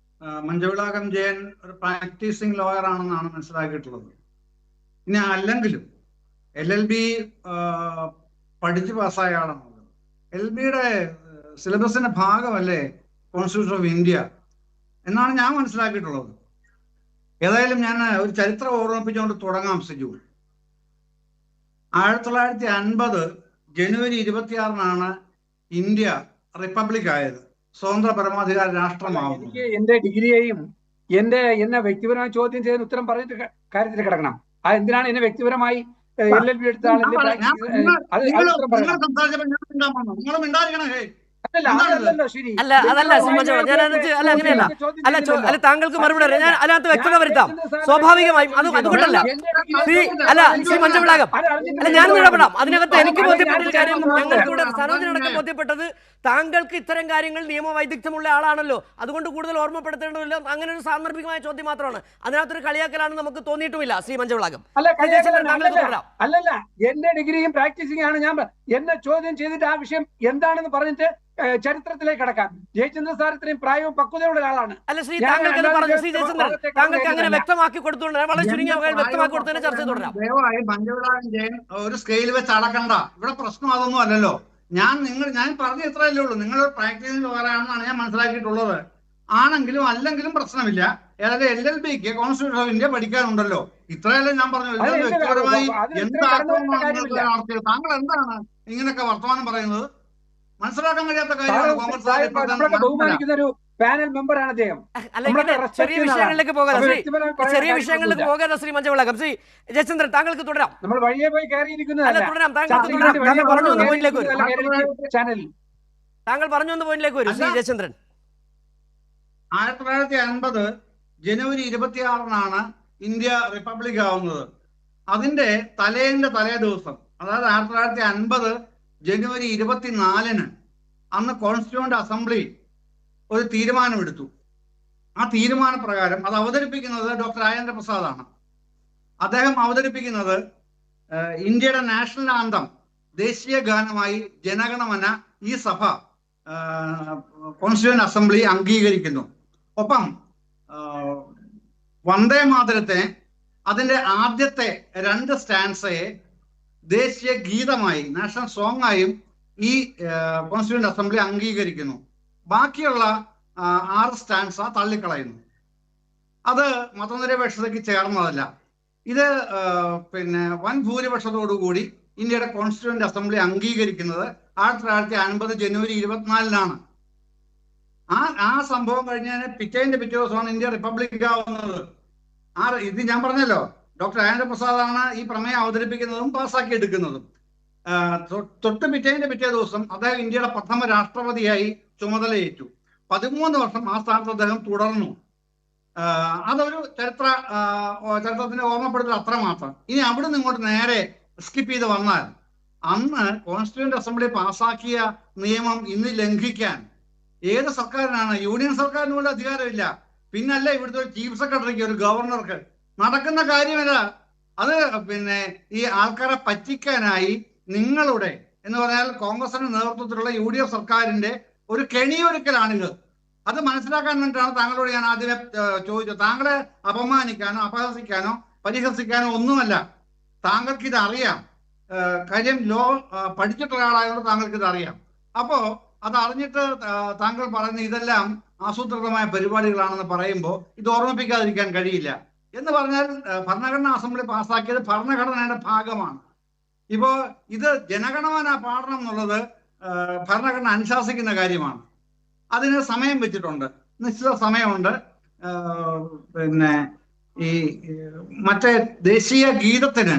മഞ്ചവിളാകം ജയൻ ഒരു പ്രാക്ടീസിങ് ലോയർ ആണെന്നാണ് മനസ്സിലാക്കിയിട്ടുള്ളത്. ഇനി അല്ലെങ്കിലും LLB പഠിച്ച് പാസ്സായ ആളാണല്ലോ. LLBയുടെ സിലബസിന്റെ ഭാഗമല്ലേ കോൺസ്റ്റിറ്റ്യൂഷൻ ഓഫ് ഇന്ത്യ എന്നാണ് ഞാൻ മനസ്സിലാക്കിയിട്ടുള്ളത്. ഏതായാലും ഞാൻ ഒരു ചരിത്രം ഓർമ്മിപ്പിച്ചുകൊണ്ട് തുടങ്ങാം സിജു. 1950 ജനുവരി 26 ഇന്ത്യ റിപ്പബ്ലിക് ആയത്, സ്വതന്ത്ര പരമാധികാര രാഷ്ട്രമാവുന്നത്. എനിക്ക് എന്റെ ഡിഗ്രിയെയും എന്നെ വ്യക്തിപരമായി ചോദ്യം ചെയ്തതിന് ഉത്തരം പറഞ്ഞിട്ട് കാര്യത്തിൽ കിടക്കണം. അത് എന്തിനാണ് എന്നെ വ്യക്തിപരമായി LLB എടുത്ത ആളല്ലേ? അതല്ലല്ലോ ശരി. അല്ല അതല്ല ശ്രീ മഞ്ചവിള, അല്ല അങ്ങനെയല്ല. അല്ല താങ്കൾക്ക് മറുപടി അറിയാം. ഞാൻ അതിനകത്ത് വ്യക്തത വരുത്താം. സ്വാഭാവികമായും അതുകൊണ്ടല്ല ശ്രീ മഞ്ചവിളാകം, അല്ല ഞാനും ഇടപെടാം. അതിനകത്ത് എനിക്ക് ബോധ്യപ്പെട്ട കാര്യം, ഞങ്ങൾക്ക് ഇവിടെ സരോജനടക്കം ബോധ്യപ്പെട്ടത് താങ്കൾക്ക് ഇത്തരം കാര്യങ്ങൾ നിയമവൈദഗ്ധ്യമുള്ള ആളാണല്ലോ, അതുകൊണ്ട് കൂടുതൽ ഓർമ്മപ്പെടുത്തേണ്ടതില്ല. അങ്ങനെ ഒരു സാന്ദർഭികമായ ചോദ്യം മാത്രമാണ്. അതിനകത്തൊരു കളിയാക്കലാണെന്ന് നമുക്ക് തോന്നിയിട്ടുമില്ല ശ്രീ മഞ്ചവിളാകം. അല്ലല്ല, എന്റെ ഡിഗ്രിയും പ്രാക്ടീസിംഗ് ആണ്. ഞാൻ എന്നെ ചോദ്യം ചെയ്തിട്ട് ആ വിഷയം എന്താണെന്ന് പറഞ്ഞിട്ട് ചരിത്രത്തിലേക്ക് കടക്കാം. ജയചന്ദ്രൻ സാർ ഇത്രയും പ്രായവും പക്വതയുള്ള ഒരാളാണ്. അല്ല ശ്രീ താങ്കൾക്ക് പറഞ്ഞു ശ്രീ ജയചന്ദ്രൻ, താങ്കൾക്ക് അങ്ങനെ വ്യക്തമാക്കി കൊടുത്തുകൊണ്ട് വളരെ ചുരുങ്ങിയ വ്യക്തമാക്കി കൊടുത്തതിനെ ചർച്ച തുടരാം. ദയവായി മഞ്ചവിളാകം ജയൻ ഒരു സ്കെയിൽ വെച്ച് അളക്കണ്ട. ഇവിടെ പ്രശ്നം അതൊന്നും അല്ലല്ലോ. ഞാൻ പറഞ്ഞ ഇത്രയല്ലേ ഉള്ളൂ. നിങ്ങൾ പ്രാക്ടീസിംഗ് ലോയറാണെന്നാണ് ഞാൻ മനസ്സിലാക്കിയിട്ടുള്ളത്. ആണെങ്കിലും അല്ലെങ്കിലും പ്രശ്നമില്ല. ഏതായാലും LLBക്ക് കോൺസ്റ്റിറ്റ്യൂഷൻ ഓഫ് ഇന്ത്യ പഠിക്കാനുണ്ടല്ലോ. ഇത്രയല്ലേ ഞാൻ പറഞ്ഞു. വ്യക്തിപരമായി താങ്കൾ എന്താണ് ഇങ്ങനെയൊക്കെ വർത്തമാനം പറയുന്നത്? മനസ്സിലാക്കാൻ കഴിയാത്ത കാര്യമാണ്. ബഹുമാനിക്കുന്ന ഒരു പാനൽ മെമ്പറാണ് അദ്ദേഹം. ചെറിയ വിഷയങ്ങളിലേക്ക് പോകാതെ ശ്രീ മഞ്ചവിളാകം. ശ്രീ ജയചന്ദ്രൻ താങ്കൾക്ക് തുടരാം. നമ്മൾ വഴിയെ പോയി കയറിയിരിക്കുന്നതല്ല. തുടരാം. താങ്കൾ പറഞ്ഞു വന്ന പോയിന്റിലേക്ക് വരും ശ്രീ ജയചന്ദ്രൻ. 1950 ജനുവരി 26 ഇന്ത്യ റിപ്പബ്ലിക് ആവുന്നത്. അതിന്റെ തലേ ദിവസം, അതായത് 1950 ജനുവരി 24 അന്ന് കോൺസ്റ്റിറ്റ്യൂവന്റ് അസംബ്ലി ഒരു തീരുമാനമെടുത്തു. ആ തീരുമാനപ്രകാരം അത് അവതരിപ്പിക്കുന്നത് ഡോക്ടർ രാജേന്ദ്ര പ്രസാദാണ്. അദ്ദേഹം അവതരിപ്പിക്കുന്നത് ഇന്ത്യയുടെ നാഷണൽ ആന്തം, ദേശീയ ഗാനമായി ജനഗണമന ഈ സഭ കോൺസ്റ്റിറ്റ്യൂവന്റ് അസംബ്ലി അംഗീകരിക്കുന്നു. ഒപ്പം വന്ദേ മാതരത്തെ അതിന്റെ ആദ്യത്തെ 2 സ്റ്റാൻസയെ ദേശീയ ഗീതമായി, നാഷണൽ സോങ് ആയും ഈ കോൺസ്റ്റിറ്റ്യൂവന്റ് അസംബ്ലി അംഗീകരിക്കുന്നു. ബാക്കിയുള്ള 6 സ്റ്റാൻസ തള്ളിക്കളയുന്നു. അത് മതനിരപേക്ഷതയ്ക്ക് ചേർന്നതല്ല. ഇത് വൻ ഭൂരിപക്ഷത്തോടുകൂടി ഇന്ത്യയുടെ കോൺസ്റ്റിറ്റ്യൂവന്റ് അസംബ്ലി അംഗീകരിക്കുന്നത് 1950 ജനുവരി 24 ആ സംഭവം കഴിഞ്ഞാൽ പിറ്റേ ദിവസമാണ് ഇന്ത്യ റിപ്പബ്ലിക് ആവുന്നത്. ഇത് ഞാൻ പറഞ്ഞല്ലോ, ഡോക്ടർ രാജേന്ദ്ര പ്രസാദാണ് ഈ പ്രമേയം അവതരിപ്പിക്കുന്നതും പാസ്സാക്കി എടുക്കുന്നതും. പിറ്റേ ദിവസം അദ്ദേഹം ഇന്ത്യയുടെ പ്രഥമ രാഷ്ട്രപതിയായി ചുമതലയേറ്റു. 13 വർഷം ആ സ്ഥാനത്ത് അദ്ദേഹം തുടർന്നു. അതൊരു ചരിത്രത്തിന്റെ ഓർമ്മപ്പെടുത്തൽ അത്രമാത്രം. ഇനി അവിടെ ഇങ്ങോട്ട് നേരെ സ്കിപ്പ് ചെയ്ത് വന്നാൽ, അന്ന് കോൺസ്റ്റിറ്റ്യൂവന്റ് അസംബ്ലി പാസ്സാക്കിയ നിയമം ഇന്ന് ലംഘിക്കാൻ ഏത് സർക്കാരിനാണ്? യൂണിയൻ സർക്കാരിന് പോലും അധികാരമില്ല. പിന്നല്ല ഇവിടുത്തെ ചീഫ് സെക്രട്ടറിക്ക്, ഒരു ഗവർണർക്ക്. നടക്കുന്ന കാര്യമല്ല അത്. ഈ ആൾക്കാരെ പറ്റിക്കാനായി നിങ്ങളുടെ എന്ന് പറഞ്ഞാൽ കോൺഗ്രസിന്റെ നേതൃത്വത്തിലുള്ള UDF സർക്കാരിന്റെ ഒരു കെണിയൊരുക്കലാണിത്. അത് മനസ്സിലാക്കാൻ വേണ്ടിയിട്ടാണ് താങ്കളോട് ഞാൻ ആദ്യമേ ചോദിച്ചത്. താങ്കളെ അപമാനിക്കാനോ അപഹസിക്കാനോ പരിഹസിക്കാനോ ഒന്നുമല്ല. താങ്കൾക്ക് ഇത് അറിയാം. കാര്യം ലോ പഠിച്ചിട്ടുള്ള ആളായതുകൊണ്ട് താങ്കൾക്ക് ഇത് അറിയാം. അപ്പോ അത് അറിഞ്ഞിട്ട് താങ്കൾ പറയുന്ന ഇതെല്ലാം ആസൂത്രിതമായ പരിപാടികളാണെന്ന് പറയുമ്പോൾ ഇത് ഓർമ്മിപ്പിക്കാതിരിക്കാൻ കഴിയില്ല. എന്ന് പറഞ്ഞാൽ ഭരണഘടനാ അസംബ്ലി പാസ്സാക്കിയത് ഭരണഘടനയുടെ ഭാഗമാണ്. ഇപ്പോ ഇത് ജനഗണമന പാടണം എന്നുള്ളത് ഭരണഘടന അനുശാസിക്കുന്ന കാര്യമാണ്. അതിന് സമയം വെച്ചിട്ടുണ്ട്, നിശ്ചിത സമയമുണ്ട്. ഈ മറ്റേ ദേശീയ ഗീതത്തിന്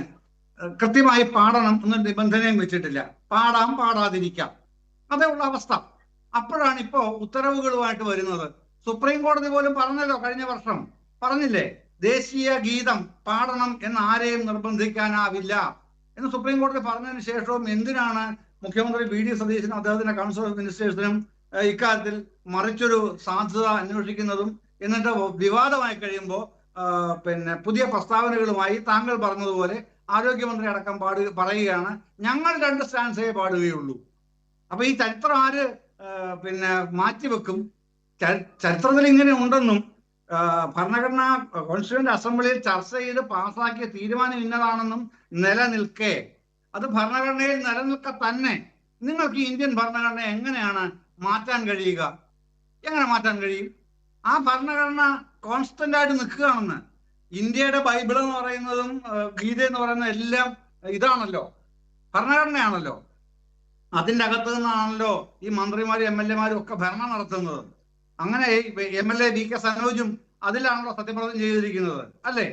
കൃത്യമായി പാടണം എന്നൊരു നിബന്ധനയും വെച്ചിട്ടില്ല. പാടാം, പാടാതിരിക്കാം, അതേ ഉള്ള അവസ്ഥ. അപ്പോഴാണ് ഇപ്പോ ഉത്തരവുകളുമായിട്ട് വരുന്നത്. സുപ്രീം കോടതി പോലും പറഞ്ഞല്ലോ, കഴിഞ്ഞ വർഷം പറഞ്ഞില്ലേ, ദേശീയ ഗീതം പാടണം എന്ന് ആരെയും നിർബന്ധിക്കാനാവില്ല എന്ന് സുപ്രീം കോടതി പറഞ്ഞതിന് ശേഷവും എന്തിനാണ് മുഖ്യമന്ത്രി VD സതീശനും അദ്ദേഹത്തിന്റെ കൗൺസിൽ ഓഫ് മിനിസ്റ്റേഴ്സിനും ഇക്കാര്യത്തിൽ മറിച്ചൊരു സാധ്യത അന്വേഷിക്കുന്നതും എന്നിട്ട് വിവാദമായി കഴിയുമ്പോൾ പിന്നെ പുതിയ പ്രസ്താവനകളുമായി താങ്കൾ പറഞ്ഞതുപോലെ ആരോഗ്യമന്ത്രി അടക്കം പറയുകയാണ് ഞങ്ങൾ 2 സ്റ്റാൻസേ പാടുകയുള്ളൂ. അപ്പൊ ഈ ചരിത്രം ആര് പിന്നെ മാറ്റിവെക്കും? ചരിത്രത്തിൽ ഇങ്ങനെ ഉണ്ടെന്നും ഭരണഘടനാ കോൺസ്റ്റിറ്റ്യൂവന്റ് അസംബ്ലിയിൽ ചർച്ച ചെയ്ത് പാസാക്കിയ തീരുമാനം ഇന്നതാണെന്നും നിലനിൽക്കെ അത് ഭരണഘടനയിൽ നിലനിൽക്കെ തന്നെ നിങ്ങൾക്ക് ഇന്ത്യൻ ഭരണഘടന എങ്ങനെയാണ് മാറ്റാൻ കഴിയുക? എങ്ങനെ മാറ്റാൻ കഴിയും? ആ ഭരണഘടന കോൺസ്റ്റന്റ് ആയിട്ട് നിൽക്കുകയാണെന്ന്. ഇന്ത്യയുടെ ബൈബിൾ എന്ന് പറയുന്നതും ഗീത എന്ന് പറയുന്നതും എല്ലാം ഇതാണല്ലോ, ഭരണഘടനയാണല്ലോ. അതിൻ്റെ അകത്ത് നിന്നാണല്ലോ ഈ മന്ത്രിമാരും MLA-മാരും ഒക്കെ ഭരണം നടത്തുന്നത്. അങ്ങനെ MLA VK സനോജും അതിലാണല്ലോ സത്യപ്രതിജ്ഞ ചെയ്തിരിക്കുന്നത്, അല്ലേ?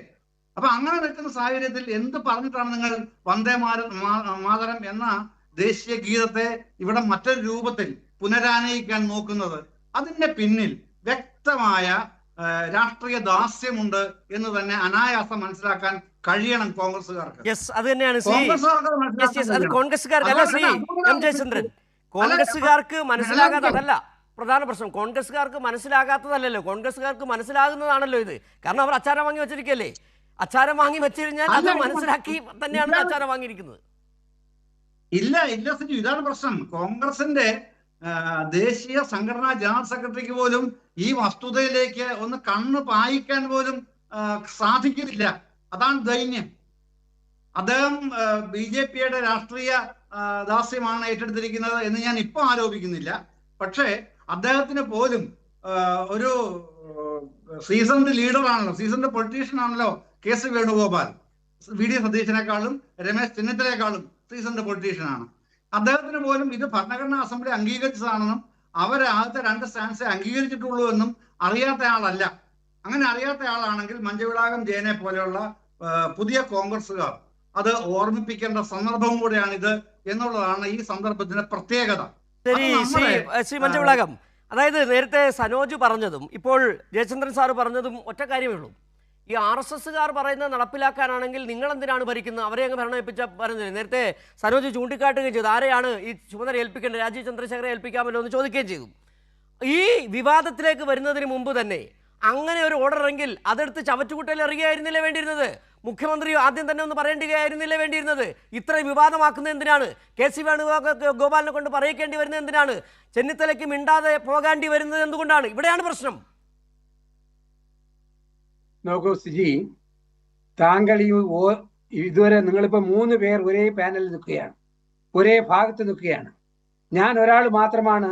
അപ്പൊ അങ്ങനെ നിൽക്കുന്ന സാഹചര്യത്തിൽ എന്ത് പറഞ്ഞിട്ടാണ് നിങ്ങൾ വന്ദേ മാതരം എന്ന ദേശീയ ഗീതത്തെ ഇവിടെ മറ്റൊരു രൂപത്തിൽ പുനരാനയിക്കാൻ നോക്കുന്നത്? അതിന്റെ പിന്നിൽ വ്യക്തമായ രാഷ്ട്രീയ ദാസ്യമുണ്ട് എന്ന് തന്നെ അനായാസം മനസ്സിലാക്കാൻ കഴിയണം കോൺഗ്രസ്സുകാർക്ക്. അത് തന്നെയാണ് കോൺഗ്രസ്സുകാർക്ക്. അല്ല ശ്രീ എം ജയചന്ദ്രൻ, കോൺഗ്രസ്സുകാർക്ക് മനസ്സിലാകാത്തതല്ല പ്രധാന പ്രശ്നം. കോൺഗ്രസ്സുകാർക്ക് മനസ്സിലാകാത്തതല്ലല്ലോ, കോൺഗ്രസ്സുകാർക്ക് മനസ്സിലാകുന്നതാണല്ലോ ഇത്. കാരണം അവർ അച്ചാരം വാങ്ങി വെച്ചിരിക്കല്ലേ. അച്ചാരം വാങ്ങി വെച്ചു കഴിഞ്ഞാൽ അത് മനസ്സിലാക്കി തന്നെയാണ് അച്ചാരം വാങ്ങിയിരിക്കുന്നത്. ഇല്ല സിജു, ഇതാണ് പ്രശ്നം. കോൺഗ്രസിന്റെ ദേശീയ സംഘടനാ ജനറൽ സെക്രട്ടറിക്ക് പോലും ഈ വസ്തുതയിലേക്ക് ഒന്ന് കണ്ണ് പായിക്കാൻ പോലും സാധിക്കുന്നില്ല. അതാണ് ദൈന്യം. അദ്ദേഹം BJP-യുടെ രാഷ്ട്രീയ ദാസ്യമാണ് ഏറ്റെടുത്തിരിക്കുന്നത് എന്ന് ഞാൻ ഇപ്പൊ ആരോപിക്കുന്നില്ല. പക്ഷേ അദ്ദേഹത്തിന് പോലും ഒരു സീസൺഡ് ലീഡറാണല്ലോ, സീസൺഡ് പൊളിറ്റീഷ്യൻ ആണല്ലോ KC വേണുഗോപാൽ. VD സതീശനേക്കാളും രമേശ് ചെന്നിത്തലയെക്കാളും സീസൺഡ് പൊളിറ്റീഷ്യനാണ്. അദ്ദേഹത്തിന് പോലും ഇത് ഭരണഘടനാ അസംബ്ലി അംഗീകരിച്ചതാണെന്നും അവർ ആദ്യത്തെ 2 സ്റ്റാൻസേ അംഗീകരിച്ചിട്ടുള്ളൂ എന്നും അറിയാത്ത ആളല്ല. അങ്ങനെ അറിയാത്ത ആളാണെങ്കിൽ മഞ്ചവിളാകം ജയനെ പോലെയുള്ള പുതിയ കോൺഗ്രസ്സുകാർ അത് ഓർമ്മിപ്പിക്കേണ്ട സന്ദർഭം കൂടെയാണിത് എന്നുള്ളതാണ് ഈ സന്ദർഭത്തിന്റെ പ്രത്യേകത. ശ്രീ മഞ്ചവിളാകം, അതായത് നേരത്തെ സനോജ് പറഞ്ഞതും ഇപ്പോൾ ജയചന്ദ്രൻ സാറ് പറഞ്ഞതും ഒറ്റ കാര്യമേ ഉള്ളൂ. ഈ RSSകാർ പറയുന്നത് നടപ്പിലാക്കാനാണെങ്കിൽ നിങ്ങൾ എന്തിനാണ് ഭരിക്കുന്നത്? അവരെ അങ്ങ് ഭരണം ഏൽപ്പിച്ച പറഞ്ഞത്. നേരത്തെ സനോജ് ചൂണ്ടിക്കാട്ടുകയും ചെയ്തു, ആരെയാണ് ഈ ചുമതല ഏൽപ്പിക്കേണ്ടത്, രാജീവ് ചന്ദ്രശേഖരെ ഏൽപ്പിക്കാമല്ലോ എന്ന് ചോദിക്കുകയും ചെയ്തു. ഈ വിവാദത്തിലേക്ക് വരുന്നതിന് മുമ്പ് തന്നെ അങ്ങനെ ഒരു ഓർഡർ എങ്കിൽ അതെടുത്ത് ചവറ്റുകുട്ടയിൽ എറിയുകയായിരുന്നില്ലേ വേണ്ടിയിരുന്നത്? മുഖ്യമന്ത്രി ആദ്യം തന്നെ ഒന്ന് പറയേണ്ടുകയായിരുന്നില്ലേ വേണ്ടിയിരുന്നത്? ഇത്രയും വിവാദമാക്കുന്നത് എന്തിനാണ്? KC വേണുഗോപാലിനെ കൊണ്ട് പറയിക്കേണ്ടി വരുന്നത് എന്തിനാണ്? ചെന്നിത്തലയ്ക്ക് മിണ്ടാതെ പോകേണ്ടി വരുന്നത് എന്തുകൊണ്ടാണ്? ഇവിടെയാണ് പ്രശ്നം. നോക്കൂ സിജി, താങ്കൾ ഇതുവരെ നിങ്ങളിപ്പോ 3 പേർ ഒരേ പാനലിൽ നിൽക്കുകയാണ്, ഒരേ ഭാഗത്ത് നിൽക്കുകയാണ്. ഞാൻ ഒരാൾ മാത്രമാണ്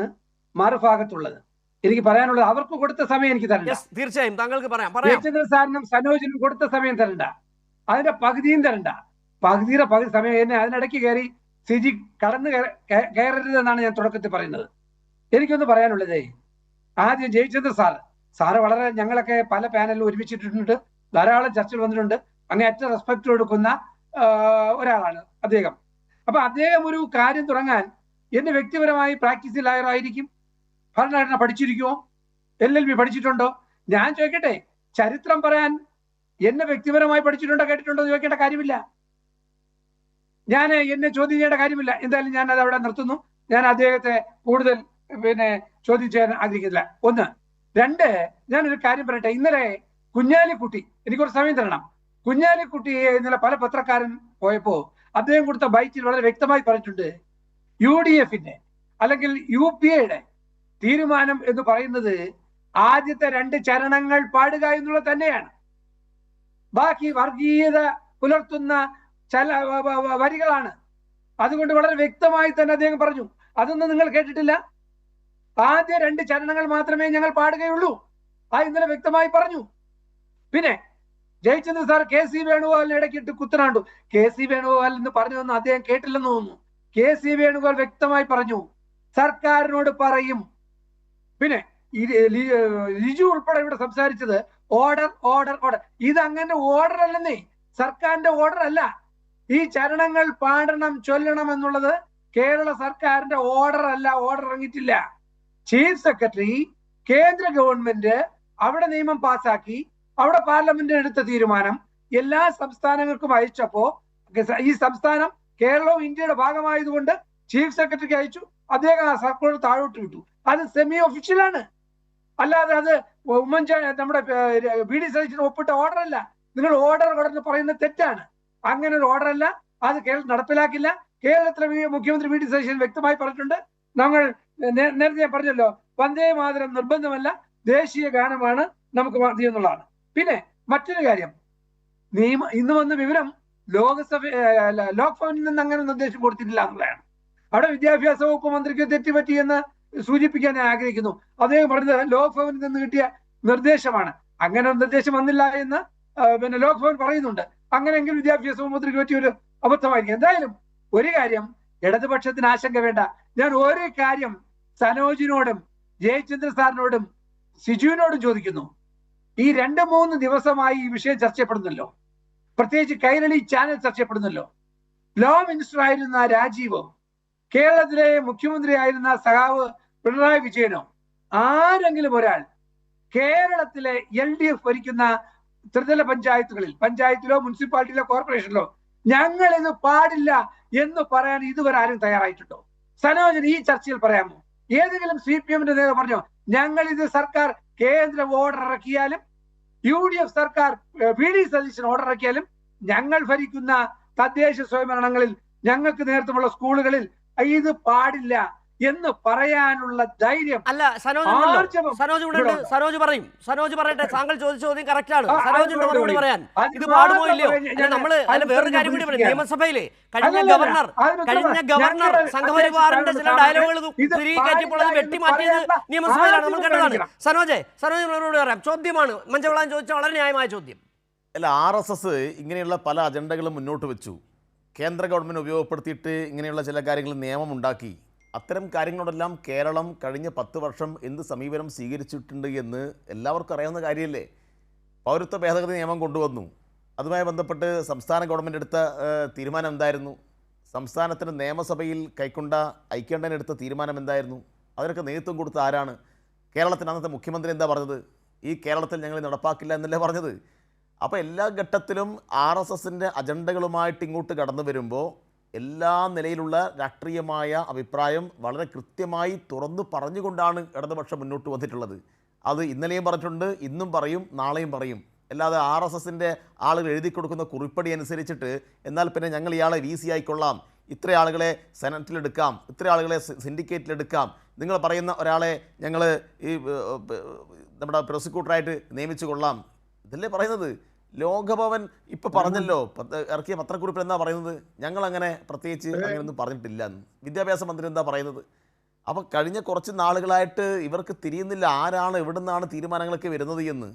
മറുഭാഗത്തുള്ളത്. എനിക്ക് പറയാനുള്ളത് അവർക്ക് കൊടുത്ത സമയം എനിക്ക് തരണ്ട. തീർച്ചയായും താങ്കൾക്ക് പറയാം. ജയചന്ദ്ര സാറിനും സനോജിനും കൊടുത്ത സമയം തരണ്ട, അതിന്റെ പകുതിയും തരണ്ട. പകുതിയുടെ പകുതി സമയം എന്നെ അതിനിടയ്ക്ക് കയറി സിജി കടന്നു കയറരുതെന്നാണ് ഞാൻ തുടക്കത്തിൽ പറയുന്നത്. എനിക്കൊന്ന് പറയാനുള്ളത്, ആദ്യം ജയചന്ദ്ര സാറ് വളരെ ഞങ്ങളൊക്കെ പല പാനലിലും ഒരുമിച്ചിട്ടുണ്ട്, ധാരാളം ചർച്ചകൾ വന്നിട്ടുണ്ട്, അങ്ങേയറ്റം റെസ്പെക്ട് കൊടുക്കുന്ന ഒരാളാണ് അദ്ദേഹം. അപ്പൊ അദ്ദേഹം ഒരു കാര്യം തുടങ്ങാൻ എന്റെ വ്യക്തിപരമായി പ്രാക്ടീസ് ലായറായിരിക്കും, ഭരണഘടന പഠിച്ചിരിക്കുമോ, LLB പഠിച്ചിട്ടുണ്ടോ? ഞാൻ ചോദിക്കട്ടെ, ചരിത്രം പറയാൻ എന്നെ വ്യക്തിപരമായി പഠിച്ചിട്ടുണ്ടോ കേട്ടിട്ടുണ്ടോ എന്ന് ചോദിക്കേണ്ട കാര്യമില്ല. എന്നെ ചോദ്യം ചെയ്യേണ്ട കാര്യമില്ല. എന്തായാലും ഞാൻ അത് അവിടെ നിർത്തുന്നു. ഞാൻ അദ്ദേഹത്തെ കൂടുതൽ ചോദ്യം ചെയ്യാൻ ആഗ്രഹിക്കുന്നില്ല. 1. 2, ഞാനൊരു കാര്യം പറയട്ടെ. ഇന്നലെ കുഞ്ഞാലിക്കുട്ടി, എനിക്കൊരു സമയം തരണം. കുഞ്ഞാലിക്കുട്ടിയെ ഇന്നലെ പല പത്രക്കാരൻ പോയപ്പോ അദ്ദേഹം കൊടുത്ത ബൈറ്റിൽ വളരെ വ്യക്തമായി പറഞ്ഞിട്ടുണ്ട്, UDF-ന്റെ അല്ലെങ്കിൽ UPA-യുടെ തീരുമാനം എന്ന് പറയുന്നത് ആദ്യത്തെ 2 ചരണങ്ങൾ പാടുക എന്നുള്ളത് തന്നെയാണ്. ബാക്കി വർഗീയത പുലർത്തുന്ന വരികളാണ്. അതുകൊണ്ട് വളരെ വ്യക്തമായി തന്നെ അദ്ദേഹം പറഞ്ഞു. അതൊന്നും നിങ്ങൾ കേട്ടിട്ടില്ല. ആദ്യ 2 ചരണങ്ങൾ മാത്രമേ ഞങ്ങൾ പാടുകയുള്ളൂ. ഇന്നലെ വ്യക്തമായി പറഞ്ഞു. പിന്നെ Jayachandra sir KC വേണുഗോപാലിനെ ഇടയ്ക്കിട്ട് കുത്തനാണ്ടു. KC Venugopal എന്ന് പറഞ്ഞതൊന്നും അദ്ദേഹം കേട്ടില്ലെന്ന് തോന്നുന്നു. KC വേണുഗോപാൽ വ്യക്തമായി പറഞ്ഞു, സർക്കാരിനോട് പറയും. പിന്നെ ലിജു ഉൾപ്പെടെ ഇവിടെ സംസാരിച്ചത് ഓർഡർ ഓർഡർ ഓർഡർ. ഇതങ്ങനെ ഓർഡർ അല്ലെന്നേ, സർക്കാരിന്റെ ഓർഡർ അല്ല. ഈ ചരണങ്ങൾ പാടണം ചൊല്ലണം എന്നുള്ളത് കേരള സർക്കാരിന്റെ ഓർഡർ അല്ല. ഓർഡർ ഇറങ്ങിയിട്ടില്ല. ചീഫ് സെക്രട്ടറി, കേന്ദ്ര ഗവൺമെന്റ് അവിടെ നിയമം പാസാക്കി, അവിടെ പാർലമെന്റ് എടുത്ത തീരുമാനം എല്ലാ സംസ്ഥാനങ്ങൾക്കും അയച്ചപ്പോ ഈ സംസ്ഥാനം കേരളവും ഇന്ത്യയുടെ ഭാഗമായതുകൊണ്ട് ചീഫ് സെക്രട്ടറിക്ക് അയച്ചു. അദ്ദേഹം ആ സർക്കുലർ താഴോട്ട് വിട്ടു. അത് സെമി ഒഫീഷ്യലാണ്. അല്ലാതെ അത് ഉമ്മൻചാണ്ടി നമ്മുടെ VD സതീശൻ ഒപ്പിട്ട ഓർഡർ അല്ല. നിങ്ങൾ ഓർഡർ പറയുന്നത് തെറ്റാണ്. അങ്ങനെ ഒരു ഓർഡർ അല്ല, അത് കേരളം നടപ്പിലാക്കില്ല. കേരളത്തിലെ മുഖ്യമന്ത്രി VD സതീശൻ വ്യക്തമായി പറഞ്ഞിട്ടുണ്ട്, നമ്മൾ നേരത്തെ ഞാൻ പറഞ്ഞല്ലോ, വന്ദേ മാതരം നിർബന്ധമല്ല, ദേശീയ ഗാനമാണ് നമുക്ക് മതി എന്നുള്ളതാണ്. പിന്നെ മറ്റൊരു കാര്യം, ഇന്ന് വന്ന വിവരം ലോക്ഭവനിൽ നിന്ന് അങ്ങനെ നിർദ്ദേശം കൊടുത്തിട്ടില്ല എന്നുള്ളതാണ്. അവിടെ വിദ്യാഭ്യാസ വകുപ്പ് മന്ത്രിക്ക് തെറ്റുപറ്റിയെന്ന് സൂചിപ്പിക്കാൻ ഞാൻ ആഗ്രഹിക്കുന്നു. അദ്ദേഹം പറഞ്ഞത് ലോക്ഭവനിൽ നിന്ന് കിട്ടിയ നിർദ്ദേശമാണ്. അങ്ങനെ നിർദ്ദേശം വന്നില്ല എന്ന് പിന്നെ ലോക്ഭവൻ പറയുന്നുണ്ട്. അങ്ങനെയെങ്കിൽ വിദ്യാഭ്യാസ വകുപ്പ് മന്ത്രിക്ക് പറ്റിയൊരു അബദ്ധമായിരിക്കും. എന്തായാലും ഒരു കാര്യം, ഇടതുപക്ഷത്തിന് ആശങ്ക വേണ്ട. ഞാൻ ഒരു കാര്യം സനോജിനോടും ജയചന്ദ്ര സാറിനോടും സിജുവിനോടും ചോദിക്കുന്നു. ഈ 2-3 ദിവസമായി ഈ വിഷയം ചർച്ചപ്പെടുന്നല്ലോ, പ്രത്യേകിച്ച് കൈരളി ചാനൽ ചർച്ചപ്പെടുന്നല്ലോ. ലോ മിനിസ്റ്റർ ആയിരുന്ന രാജീവോ, കേരളത്തിലെ മുഖ്യമന്ത്രി ആയിരുന്ന സഖാവ് പിണറായി വിജയനോ, ആരെങ്കിലും ഒരാൾ കേരളത്തിലെ LDF ഭരിക്കുന്ന ത്രിതല പഞ്ചായത്തിലോ മുനിസിപ്പാലിറ്റിയിലോ കോർപ്പറേഷനിലോ ഞങ്ങൾ ഇത് പാടില്ല എന്ന് പറയാൻ ഇതുവരെ ആരും തയ്യാറായിട്ടുണ്ടോ? സനോജൻ ഈ ചർച്ചയിൽ പറയാമോ? ഏതെങ്കിലും CPM-ന്റെ നേതാവ് പറഞ്ഞോ ഞങ്ങൾ ഇത് സർക്കാർ കേന്ദ്ര ഓർഡർ ഇറക്കിയാലും UDF സർക്കാർ VD സതീശൻ ഓർഡർ ഇറക്കിയാലും ഞങ്ങൾ ഭരിക്കുന്ന തദ്ദേശ സ്വയംഭരണങ്ങളിൽ ഞങ്ങൾക്ക് നേതൃത്വമുള്ള സ്കൂളുകളിൽ ഇത് പാടില്ല എന്ന് പറയാനുള്ള ധൈര്യം അല്ല? സനോജ് പറയട്ടെ. താങ്കൾ ചോദിച്ച ചോദ്യം കറക്റ്റ് ആണ്. സനോജിന്റെ മറുപടി പറയാൻ ഇത് പാടുമോ ഇല്ലയോ? നമ്മള് വേറൊരു കാര്യം കൂടി പറയും. നിയമസഭയിലെ കഴിഞ്ഞ ഗവർണർ സംഘപരിവാറിന്റെ ചില ഡയലോഗുകൾ തിരികെ കയറ്റിപ്പോൾ അത് വെട്ടിമാറ്റിയത് നിയമസഭയിലാണ്, നമ്മൾ കണ്ടതാണ്. സനോജ് മറുപടി പറയാം. ചോദ്യമാണ് മഞ്ചവളാൻ ചോദിച്ച വളരെ ന്യായമായ ചോദ്യം. അല്ല, RSS ഇങ്ങനെയുള്ള പല അജണ്ടകളും മുന്നോട്ട് വെച്ചു. കേന്ദ്ര ഗവൺമെൻറ് ഉപയോഗപ്പെടുത്തിയിട്ട് ഇങ്ങനെയുള്ള ചില കാര്യങ്ങൾ നിയമമുണ്ടാക്കി. അത്തരം കാര്യങ്ങളോടെല്ലാം കേരളം കഴിഞ്ഞ 10 വർഷം എന്ത് സമീപനം സ്വീകരിച്ചിട്ടുണ്ട് എന്ന് എല്ലാവർക്കും അറിയാവുന്ന കാര്യമല്ലേ? പൗരത്വ ഭേദഗതി നിയമം കൊണ്ടുവന്നു. അതുമായി ബന്ധപ്പെട്ട് സംസ്ഥാന ഗവൺമെൻറ് എടുത്ത തീരുമാനം എന്തായിരുന്നു? സംസ്ഥാനത്തിൻ്റെ നിയമസഭയിൽ കൈക്കൊണ്ട ഐക്യകണ്ഠേന എടുത്ത തീരുമാനം എന്തായിരുന്നു? അതിനൊക്കെ നേതൃത്വം കൊടുത്ത ആരാണ്? കേരളത്തിന് അന്നത്തെ മുഖ്യമന്ത്രി എന്താ പറഞ്ഞത്? ഈ കേരളത്തിൽ ഞങ്ങൾ നടപ്പാക്കില്ല എന്നല്ലേ പറഞ്ഞത്? അപ്പോൾ എല്ലാ ഘട്ടത്തിലും RSSൻ്റെ അജണ്ടകളുമായിട്ട് ഇങ്ങോട്ട് കടന്നു വരുമ്പോൾ എല്ലാ നിലയിലുള്ള രാഷ്ട്രീയമായ അഭിപ്രായം വളരെ കൃത്യമായി തുറന്നു പറഞ്ഞുകൊണ്ടാണ് ഇടതുപക്ഷം മുന്നോട്ട് വന്നിട്ടുള്ളത്. അത് ഇന്നലെയും പറഞ്ഞിട്ടുണ്ട്, ഇന്നും പറയും, നാളെയും പറയും. അല്ലാതെ RSSൻ്റെ ആളുകൾ എഴുതി കൊടുക്കുന്ന കുറിപ്പടി അനുസരിച്ചിട്ട് എന്നാൽ പിന്നെ ഞങ്ങൾ ഇയാളെ VC ആയിക്കൊള്ളാം, ഇത്ര ആളുകളെ സെനറ്റിലെടുക്കാം, ഇത്ര ആളുകളെ സിൻഡിക്കേറ്റിലെടുക്കാം, നിങ്ങൾ പറയുന്ന ഒരാളെ ഞങ്ങൾ ഈ നമ്മുടെ പ്രോസിക്യൂട്ടറായിട്ട് നിയമിച്ചു കൊള്ളാം, ഇതല്ലേ പറയുന്നത്? ലോകഭവൻ ഇപ്പോൾ പറഞ്ഞല്ലോ, ഇറക്കിയ പത്രക്കുറിപ്പിൽ എന്താ പറയുന്നത്? ഞങ്ങളങ്ങനെ പ്രത്യേകിച്ച് അങ്ങനെയൊന്നും പറഞ്ഞിട്ടില്ല എന്ന്. വിദ്യാഭ്യാസ മന്ത്രി എന്താ പറയുന്നത്? അപ്പോൾ കഴിഞ്ഞ കുറച്ച് നാളുകളായിട്ട് ഇവർക്ക് തിരിയുന്നില്ല ആരാണ് എവിടെ നിന്നാണ് തീരുമാനങ്ങളൊക്കെ വരുന്നത് എന്ന്.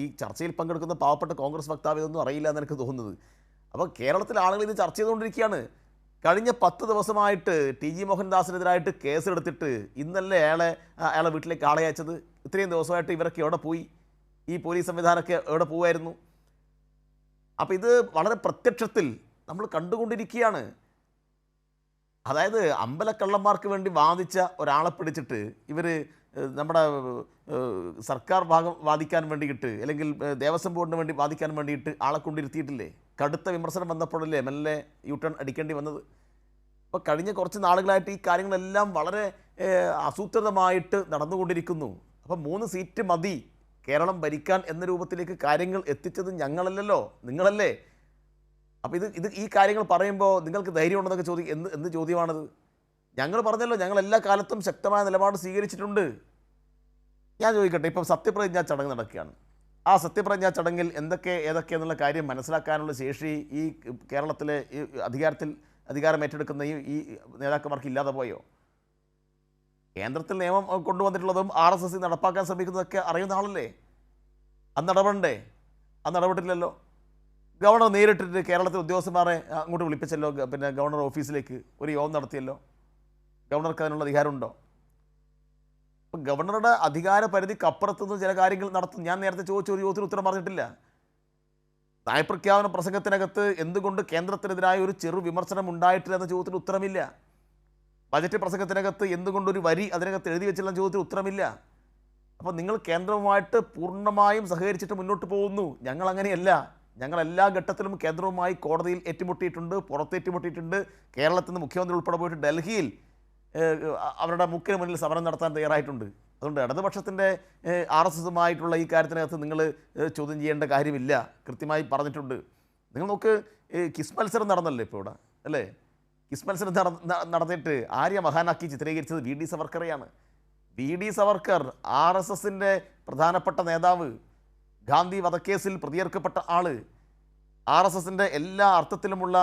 ഈ ചർച്ചയിൽ പങ്കെടുക്കുന്ന പാവപ്പെട്ട കോൺഗ്രസ് വക്താവ് ഇതൊന്നും അറിയില്ല എന്ന് എനിക്ക് തോന്നുന്നത്. അപ്പോൾ കേരളത്തിലെ ആളുകൾ ഇത് ചർച്ച ചെയ്തുകൊണ്ടിരിക്കുകയാണ്. കഴിഞ്ഞ 10 ദിവസമായിട്ട് TG മോഹൻദാസിനെതിരായിട്ട് കേസെടുത്തിട്ട് ഇന്നല്ലേ അയാളെ വീട്ടിലേക്ക് ആളെ അയച്ചത്. ഇത്രയും ദിവസമായിട്ട് ഇവരൊക്കെ എവിടെ പോയി? ഈ പോലീസ് സംവിധാനമൊക്കെ എവിടെ പോവായിരുന്നു? അപ്പോൾ ഇത് വളരെ പ്രത്യക്ഷത്തിൽ നമ്മൾ കണ്ടുകൊണ്ടിരിക്കുകയാണ്. അതായത് അമ്പലക്കള്ളന്മാർക്ക് വേണ്ടി വാദിച്ച ഒരാളെ പിടിച്ചിട്ട് ഇവർ നമ്മുടെ സർക്കാർ ഭാഗം വാദിക്കാൻ വേണ്ടിയിട്ട് അല്ലെങ്കിൽ ദേവസ്വം ബോർഡിന് വേണ്ടി വാദിക്കാൻ വേണ്ടിയിട്ട് ആളെ കൊണ്ടിരുത്തിയിട്ടില്ലേ? കടുത്ത വിമർശനം വന്നപ്പോഴല്ലേ മെല്ലെ യൂട്ടേൺ അടിക്കേണ്ടി വന്നത്. അപ്പോൾ കഴിഞ്ഞ കുറച്ച് നാളുകളായിട്ട് ഈ കാര്യങ്ങളെല്ലാം വളരെ ആസൂത്രിതമായിട്ട് നടന്നുകൊണ്ടിരിക്കുന്നു. അപ്പോൾ 3 സീറ്റ് മതി കേരളം ഭരിക്കാൻ എന്ന രൂപത്തിലേക്ക് കാര്യങ്ങൾ എത്തിച്ചത് ഞങ്ങളല്ലല്ലോ, നിങ്ങളല്ലേ? അപ്പോൾ ഈ കാര്യങ്ങൾ പറയുമ്പോൾ നിങ്ങൾക്ക് ധൈര്യമുണ്ടെന്നൊക്കെ എന്ത് ചോദ്യമാണത്? ഞങ്ങൾ പറഞ്ഞല്ലോ, ഞങ്ങൾ എല്ലാ കാലത്തും ശക്തമായ നിലപാട് സ്വീകരിച്ചിട്ടുണ്ട്. ഞാൻ ചോദിക്കട്ടെ, ഇപ്പം സത്യപ്രതിജ്ഞാ ചടങ്ങ് നടക്കുകയാണ്. ആ സത്യപ്രതിജ്ഞാ ചടങ്ങിൽ ഏതൊക്കെ എന്നുള്ള കാര്യം മനസ്സിലാക്കാനുള്ള ശേഷി ഈ കേരളത്തിലെ ഈ അധികാരം ഏറ്റെടുക്കുന്ന ഈ നേതാക്കന്മാർക്ക് ഇല്ലാതെ പോയോ? കേന്ദ്രത്തിൽ നിയമം കൊണ്ടുവന്നിട്ടുള്ളതും RSS നടപ്പാക്കാൻ ശ്രമിക്കുന്നതൊക്കെ അറിയുന്ന ആളല്ലേ? അന്ന് ഇടപെടണ്ടേ? അന്ന് ഇടപെട്ടില്ലല്ലോ. ഗവർണർ നേരിട്ടിട്ട് കേരളത്തിലെ ഉദ്യോഗസ്ഥന്മാരെ അങ്ങോട്ട് വിളിപ്പിച്ചല്ലോ, പിന്നെ ഗവർണർ ഓഫീസിലേക്ക് ഒരു യോഗം നടത്തിയല്ലോ. ഗവർണർക്ക് അതിനുള്ള അധികാരമുണ്ടോ? അപ്പം ഗവർണറുടെ അധികാര പരിധിക്ക് അപ്പുറത്തുനിന്ന് ചില കാര്യങ്ങൾ നടത്തും. ഞാൻ നേരത്തെ ചോദിച്ച ഒരു ചോദ്യത്തിന് ഉത്തരം പറഞ്ഞിട്ടില്ല. നയപ്രഖ്യാപന പ്രസംഗത്തിനകത്ത് എന്തുകൊണ്ട് കേന്ദ്രത്തിനെതിരായ ഒരു ചെറു വിമർശനം ഉണ്ടായിട്ടില്ല എന്ന ചോദ്യത്തിന് ഉത്തരമില്ല. ബജറ്റ് പ്രസംഗത്തിനകത്ത് എന്തുകൊണ്ടൊരു വരി അതിനകത്ത് എഴുതി വെച്ചില്ല ചോദ്യത്തിന് ഉത്തരമില്ല. അപ്പോൾ നിങ്ങൾ കേന്ദ്രവുമായിട്ട് പൂർണ്ണമായും സഹകരിച്ചിട്ട് മുന്നോട്ട് പോകുന്നു. ഞങ്ങൾ അങ്ങനെയല്ല. ഞങ്ങൾ എല്ലാ ഘട്ടത്തിലും കേന്ദ്രവുമായി കോടതിയിൽ ഏറ്റുമുട്ടിയിട്ടുണ്ട്, പുറത്തേറ്റുമുട്ടിയിട്ടുണ്ട്. കേരളത്തിൽ നിന്ന് മുഖ്യമന്ത്രി ഉൾപ്പെടെ പോയിട്ട് ഡൽഹിയിൽ അവരുടെ മുക്കിന് മുന്നിൽ സമരം നടത്താൻ തയ്യാറായിട്ടുണ്ട്. അതുകൊണ്ട് ഇടതുപക്ഷത്തിൻ്റെ RSSുമായിട്ടുള്ള ഈ കാര്യത്തിനകത്ത് നിങ്ങൾ ചോദ്യം ചെയ്യേണ്ട കാര്യമില്ല. കൃത്യമായി പറഞ്ഞിട്ടുണ്ട്. നിങ്ങൾ നോക്ക്, കിസ് മത്സരം നടന്നല്ലോ ഇപ്പോൾ ഇവിടെ, അല്ലേ? കിസ് മത്സരം നടന്നിട്ട് ആര്യ മഹാനാക്കി ചിത്രീകരിച്ചത് VD സവർക്കറെയാണ്. VD സവർക്കർ RSSൻ്റെ പ്രധാനപ്പെട്ട നേതാവ്, ഗാന്ധി വധക്കേസിൽ പ്രതിയേർക്കപ്പെട്ട ആള്, RSSൻ്റെ എല്ലാ അർത്ഥത്തിലുമുള്ള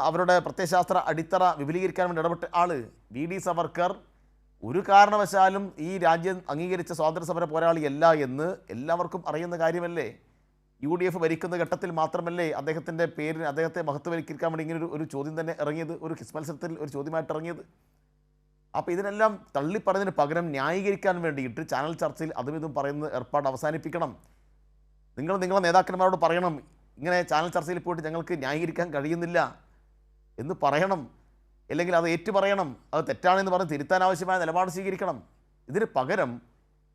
അവരുടെ പ്രത്യയശാസ്ത്ര അടിത്തറ വിപുലീകരിക്കാൻ വേണ്ടി ഇടപെട്ട ആള് VD സവർക്കർ ഒരു കാരണവശാലും ഈ രാജ്യം അംഗീകരിച്ച സ്വാതന്ത്ര്യസമര പോരാളിയല്ല എന്ന് എല്ലാവർക്കും അറിയുന്ന കാര്യമല്ലേ? UDF ഭരിക്കുന്ന ഘട്ടത്തിൽ മാത്രമല്ലേ അദ്ദേഹത്തിൻ്റെ പേരിന്, അദ്ദേഹത്തെ മഹത്വവൽക്കരിക്കാൻ വേണ്ടി ഇങ്ങനെ ഒരു ചോദ്യം തന്നെ ഇറങ്ങിയത്, ഒരു കിസ് മത്സരത്തിൽ ഒരു ചോദ്യമായിട്ട് ഇറങ്ങിയത്. അപ്പോൾ ഇതിനെല്ലാം തള്ളിപ്പറഞ്ഞതിന് പകരം ന്യായീകരിക്കാൻ വേണ്ടിയിട്ട് ചാനൽ ചർച്ചയിൽ അതും ഇതും പറയുന്ന ഏർപ്പാട് അവസാനിപ്പിക്കണം. നിങ്ങളെ നേതാക്കന്മാരോട് പറയണം, ഇങ്ങനെ ചാനൽ ചർച്ചയിൽ പോയിട്ട് ഞങ്ങൾക്ക് ന്യായീകരിക്കാൻ കഴിയുന്നില്ല എന്ന് പറയണം. അല്ലെങ്കിൽ അത് ഏറ്റുപറയണം, അത് തെറ്റാണെന്ന് പറഞ്ഞ് തിരുത്താൻ ആവശ്യമായ നിലപാട് സ്വീകരിക്കണം. ഇതിന് പകരം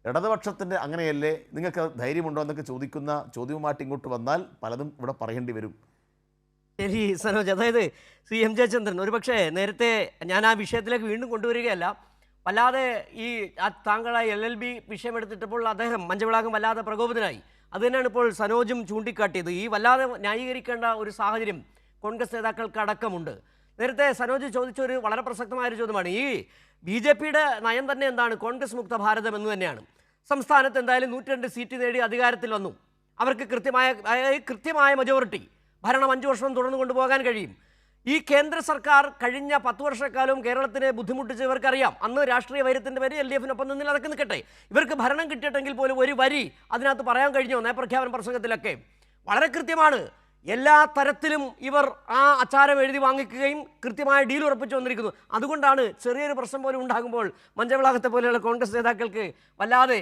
ഇടതുപക്ഷത്തിൻ്റെ അങ്ങനെയല്ലേ, നിങ്ങൾക്ക് ധൈര്യമുണ്ടോ എന്നൊക്കെ ചോദിക്കുന്ന ചോദ്യവുമായിട്ട് ഇങ്ങോട്ട് വന്നാൽ പലതും ഇവിടെ പറയേണ്ടി വരും. ശരി സനോജ്, അതായത് CM ജയചന്ദ്രൻ ഒരുപക്ഷെ നേരത്തെ ഞാൻ ആ വിഷയത്തിലേക്ക് വീണ്ടും കൊണ്ടുവരികയല്ല, വല്ലാതെ ഈ താങ്കളായി LLB വിഷയമെടുത്തിട്ടപ്പോൾ അദ്ദേഹം മഞ്ചവിളാകം വല്ലാതെ പ്രകോപിതനായി. അത് തന്നെയാണ് ഇപ്പോൾ സനോജും ചൂണ്ടിക്കാട്ടിയത്. ഈ വല്ലാതെ ന്യായീകരിക്കേണ്ട ഒരു സാഹചര്യം കോൺഗ്രസ് നേതാക്കൾക്ക് അടക്കമുണ്ട്. നേരത്തെ സനോജ് ചോദിച്ച ഒരു വളരെ പ്രസക്തമായൊരു ചോദ്യമാണ്. ഈ BJPയുടെ നയം തന്നെ എന്താണ്? കോൺഗ്രസ് മുക്ത ഭാരതം എന്ന് തന്നെയാണ്. സംസ്ഥാനത്ത് എന്തായാലും 102 സീറ്റ് നേടി അധികാരത്തിൽ വന്നു. അവർക്ക് കൃത്യമായ മജോറിറ്റി, ഭരണം 5 വർഷം തുടർന്നു കൊണ്ടുപോകാൻ കഴിയും. ഈ കേന്ദ്ര സർക്കാർ കഴിഞ്ഞ 10 വർഷക്കാലവും കേരളത്തിനെ ബുദ്ധിമുട്ടിച്ച് ഇവർക്കറിയാം. അന്ന് രാഷ്ട്രീയ വൈര്യത്തിൻ്റെ പേര് LDFനൊപ്പം നിന്നിൽ അതൊക്കെ നിൽക്കട്ടെ, ഇവർക്ക് ഭരണം കിട്ടിയിട്ടെങ്കിൽ പോലും ഒരു വരി അതിനകത്ത് പറയാൻ കഴിഞ്ഞോ? നയപ്രഖ്യാപന പ്രസംഗത്തിലൊക്കെ വളരെ കൃത്യമാണ്. എല്ലാ തരത്തിലും ഇവർ ആ അച്ചാരം എഴുതി വാങ്ങിക്കുകയും കൃത്യമായ ഡീൽ ഉറപ്പിച്ചു വന്നിരിക്കുന്നു. അതുകൊണ്ടാണ് ചെറിയൊരു പ്രശ്നം പോലും ഉണ്ടാകുമ്പോൾ മഞ്ചവിളാകത്തെ പോലെയുള്ള കോൺഗ്രസ് നേതാക്കൾക്ക് വല്ലാതെ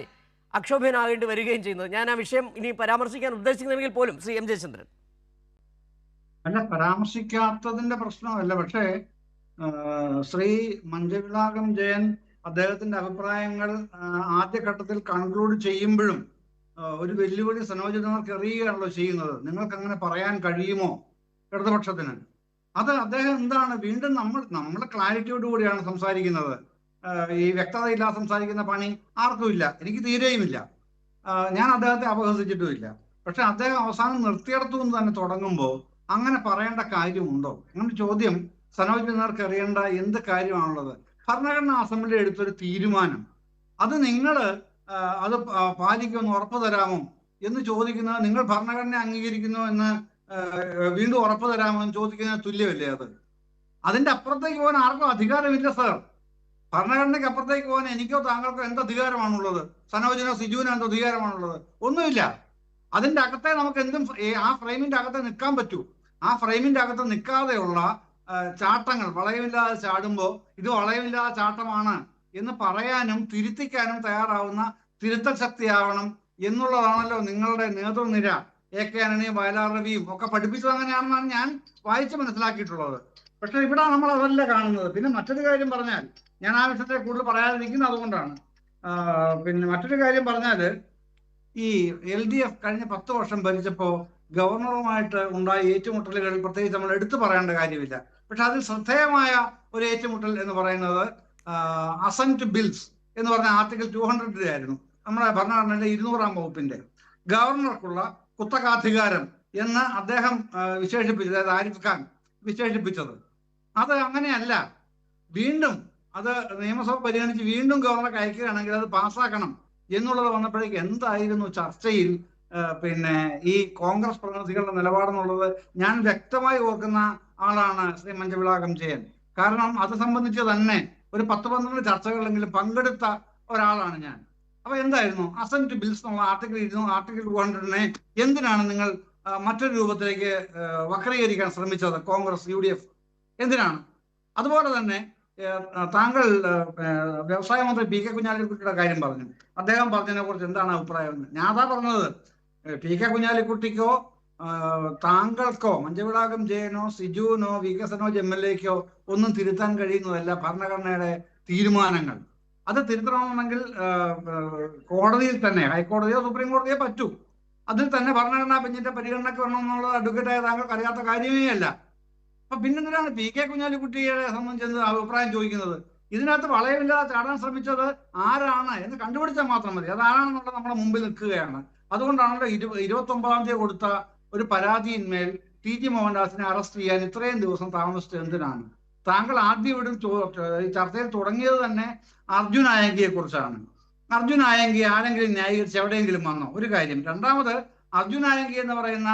അക്ഷോഭ്യനാകേണ്ടി വരികയും ചെയ്യുന്നത്. ഞാൻ ആ വിഷയം ഇനി പരാമർശിക്കാൻ ഉദ്ദേശിക്കുന്നെങ്കിൽ പോലും CM ജയചന്ദ്രൻ അല്ല, പരാമർശിക്കാത്തതിന്റെ പ്രശ്നമല്ല. പക്ഷേ ശ്രീ മഞ്ചവിളാകം ജയൻ അദ്ദേഹത്തിന്റെ അഭിപ്രായങ്ങൾ ആദ്യഘട്ടത്തിൽ കൺക്ലൂഡ് ചെയ്യുമ്പോഴും ഒരു വെല്ലുവിളി സനോജിതർക്ക് എറിയുകയാണല്ലോ ചെയ്യുന്നത്. നിങ്ങൾക്ക് അങ്ങനെ പറയാൻ കഴിയുമോ ഇടതുപക്ഷത്തിന്? അത് അദ്ദേഹം എന്താണ് വീണ്ടും നമ്മൾ ക്ലാരിറ്റിയോട് കൂടിയാണ് സംസാരിക്കുന്നത്. ഈ വ്യക്തതയില്ലാതെ സംസാരിക്കുന്ന പണി ആർക്കുമില്ല, എനിക്ക് തീരെയുമില്ല. ഞാൻ അദ്ദേഹത്തെ അപഹസിച്ചിട്ടുമില്ല. പക്ഷെ അദ്ദേഹം അവസാനം നിർത്തിയിടത്തു നിന്ന് തന്നെ തുടങ്ങുമ്പോൾ അങ്ങനെ പറയേണ്ട കാര്യമുണ്ടോ? അങ്ങനെ ചോദ്യം സനോജിതർക്ക് അറിയേണ്ട എന്ത് കാര്യമാണുള്ളത്? ഭരണഘടനാ അസംബ്ലി എടുത്തൊരു തീരുമാനം, അത് നിങ്ങൾ അത് പാലിക്കുമെന്ന് ഉറപ്പ് തരാമോ എന്ന് ചോദിക്കുന്നത്, നിങ്ങൾ ഭരണഘടന അംഗീകരിക്കുന്നു എന്ന് വീണ്ടും ഉറപ്പ് തരാമോ എന്ന് ചോദിക്കുന്നതിന് തുല്യമല്ലേ അത്? അതിന്റെ അപ്പുറത്തേക്ക് പോകാൻ ആർക്കും അധികാരമില്ല സർ. ഭരണഘടനയ്ക്ക് അപ്പുറത്തേക്ക് പോകാൻ എനിക്കോ താങ്കൾക്കോ എന്ത് അധികാരമാണുള്ളത്? സനോജിനോ സിജുവിനോ എന്തോ അധികാരമാണുള്ളത്? ഒന്നുമില്ല. അതിന്റെ അകത്തെ നമുക്ക് എന്തും ആ ഫ്രെയിമിന്റെ അകത്തെ നിൽക്കാൻ പറ്റൂ. ആ ഫ്രെയിമിന്റെ അകത്ത് നിൽക്കാതെയുള്ള ചാട്ടങ്ങൾ, വളയമില്ലാതെ ചാടുമ്പോൾ ഇത് വളയമില്ലാതെ ചാട്ടമാണ് എന്ന് പറയാനും തിരുത്തിക്കാനും തയ്യാറാവുന്ന തിരുത്തൽ ശക്തിയാവണം എന്നുള്ളതാണല്ലോ നിങ്ങളുടെ നേതൃനിര. AK ആന്റണിയും വയലാർ രവിയും ഒക്കെ പഠിപ്പിച്ചത് അങ്ങനെയാണെന്നാണ് ഞാൻ വായിച്ച് മനസ്സിലാക്കിയിട്ടുള്ളത്. പക്ഷെ ഇവിടെ നമ്മൾ അതല്ല കാണുന്നത്. പിന്നെ മറ്റൊരു കാര്യം പറഞ്ഞാൽ, ഞാൻ ആ വിഷയത്തെ കൂടുതൽ പറയാതിരിക്കുന്നത് അതുകൊണ്ടാണ്. പിന്നെ മറ്റൊരു കാര്യം പറഞ്ഞാല്, ഈ LDF കഴിഞ്ഞ 10 വർഷം ഭരിച്ചപ്പോ ഗവർണറുമായിട്ട് ഉണ്ടായ ഏറ്റുമുട്ടലുകൾ പ്രത്യേകിച്ച് നമ്മൾ എടുത്തു പറയേണ്ട കാര്യമില്ല. പക്ഷെ അതിൽ ശ്രദ്ധേയമായ ഒരു ഏറ്റുമുട്ടൽ എന്ന് പറയുന്നത് അസന്റ് ബിൽസ് എന്ന് പറഞ്ഞ ആർട്ടിക്കിൾ 200 ആയിരുന്നു. നമ്മുടെ ഭരണഘടനയുടെ 200-ാം വകുപ്പിന്റെ ഗവർണർക്കുള്ള കുത്തകാധികാരം എന്ന് അദ്ദേഹം വിശേഷിപ്പിച്ചത്, അതായത് ആരിഫ് ഖാൻ വിശേഷിപ്പിച്ചത്. അത് അങ്ങനെയല്ല. വീണ്ടും അത് നിയമസഭ പരിഗണിച്ച് വീണ്ടും ഗവർണർക്ക് അയക്കുകയാണെങ്കിൽ അത് പാസ്സാക്കണം എന്നുള്ളത് വന്നപ്പോഴേക്ക് എന്തായിരുന്നു ചർച്ചയിൽ പിന്നെ ഈ കോൺഗ്രസ് പ്രതിനിധികളുടെ നിലപാടെന്നുള്ളത് ഞാൻ വ്യക്തമായി ഓർക്കുന്ന ആളാണ് ശ്രീ മഞ്ചവിളാകം ജയൻ. കാരണം അത് സംബന്ധിച്ച് തന്നെ ഒരു 10-12 ചർച്ചകളിലെങ്കിലും പങ്കെടുത്ത ഒരാളാണ് ഞാൻ. അപ്പൊ എന്തായിരുന്നു അസന്റ് ബിൽസ് എന്നുള്ള ആർട്ടിക്കിൾ 200 എന്തിനാണ് നിങ്ങൾ മറ്റൊരു രൂപത്തിലേക്ക് വക്രീകരിക്കാൻ ശ്രമിച്ചത്? കോൺഗ്രസ് UDF എന്തിനാണ്? അതുപോലെ തന്നെ താങ്കൾ വ്യവസായ മന്ത്രി PK കുഞ്ഞാലിക്കുട്ടിയുടെ കാര്യം പറഞ്ഞു. അദ്ദേഹം പറഞ്ഞതിനെ കുറിച്ച് എന്താണ് അഭിപ്രായം? ഞാൻ അതാ പറഞ്ഞത്, PK കുഞ്ഞാലിക്കുട്ടിക്കോ താങ്കൾക്കോ മഞ്ചവിളാകം ജയനോ സിജുവിനോ VK സനോജ് MLAക്കോ ഒന്നും തിരുത്താൻ കഴിയുന്നതല്ല ഭരണഘടനയുടെ തീരുമാനങ്ങൾ. അത് തിരുത്തണമെന്നുണ്ടെങ്കിൽ കോടതിയിൽ തന്നെ, ഹൈക്കോടതിയോ സുപ്രീം കോടതിയോ പറ്റൂ. അതിൽ തന്നെ ഭരണഘടനാ ബെഞ്ചിന്റെ പരിഗണനയ്ക്ക് വരണമെന്നുള്ളത് അഡ്വക്കേറ്റായ താങ്കൾക്ക് അറിയാത്ത കാര്യമേ അല്ല. അപ്പൊ പിന്നെന്തിനാണ് PK കുഞ്ഞാലിക്കുട്ടിയെ സംബന്ധിച്ച് അഭിപ്രായം ചോദിക്കുന്നത്? ഇതിനകത്ത് വളയമില്ലാതെ ചാടാൻ ശ്രമിച്ചത് ആരാണ് എന്ന് കണ്ടുപിടിച്ചാൽ മാത്രം മതി. അതാരാണെന്നുള്ളത് നമ്മുടെ മുമ്പിൽ നിൽക്കുകയാണ്. അതുകൊണ്ടാണല്ലോ 29-ാം തീയതി കൊടുത്ത ഒരു പരാതിയിന്മേൽ ടി മോഹൻദാസിനെ അറസ്റ്റ് ചെയ്യാൻ ഇത്രയും ദിവസം താമസിച്ചത് എന്തിനാണ്? താങ്കൾ ആദ്യം ഇവിടെ ഈ ചർച്ചയിൽ തുടങ്ങിയത് തന്നെ അർജുൻ ആയങ്കിയെ കുറിച്ചാണ്. അർജുൻ ആയങ്കി ആരെങ്കിലും ന്യായീകരിച്ച് എവിടെയെങ്കിലും വന്നോ? ഒരു കാര്യം. രണ്ടാമത്, അർജുൻ ആയങ്കി എന്ന് പറയുന്ന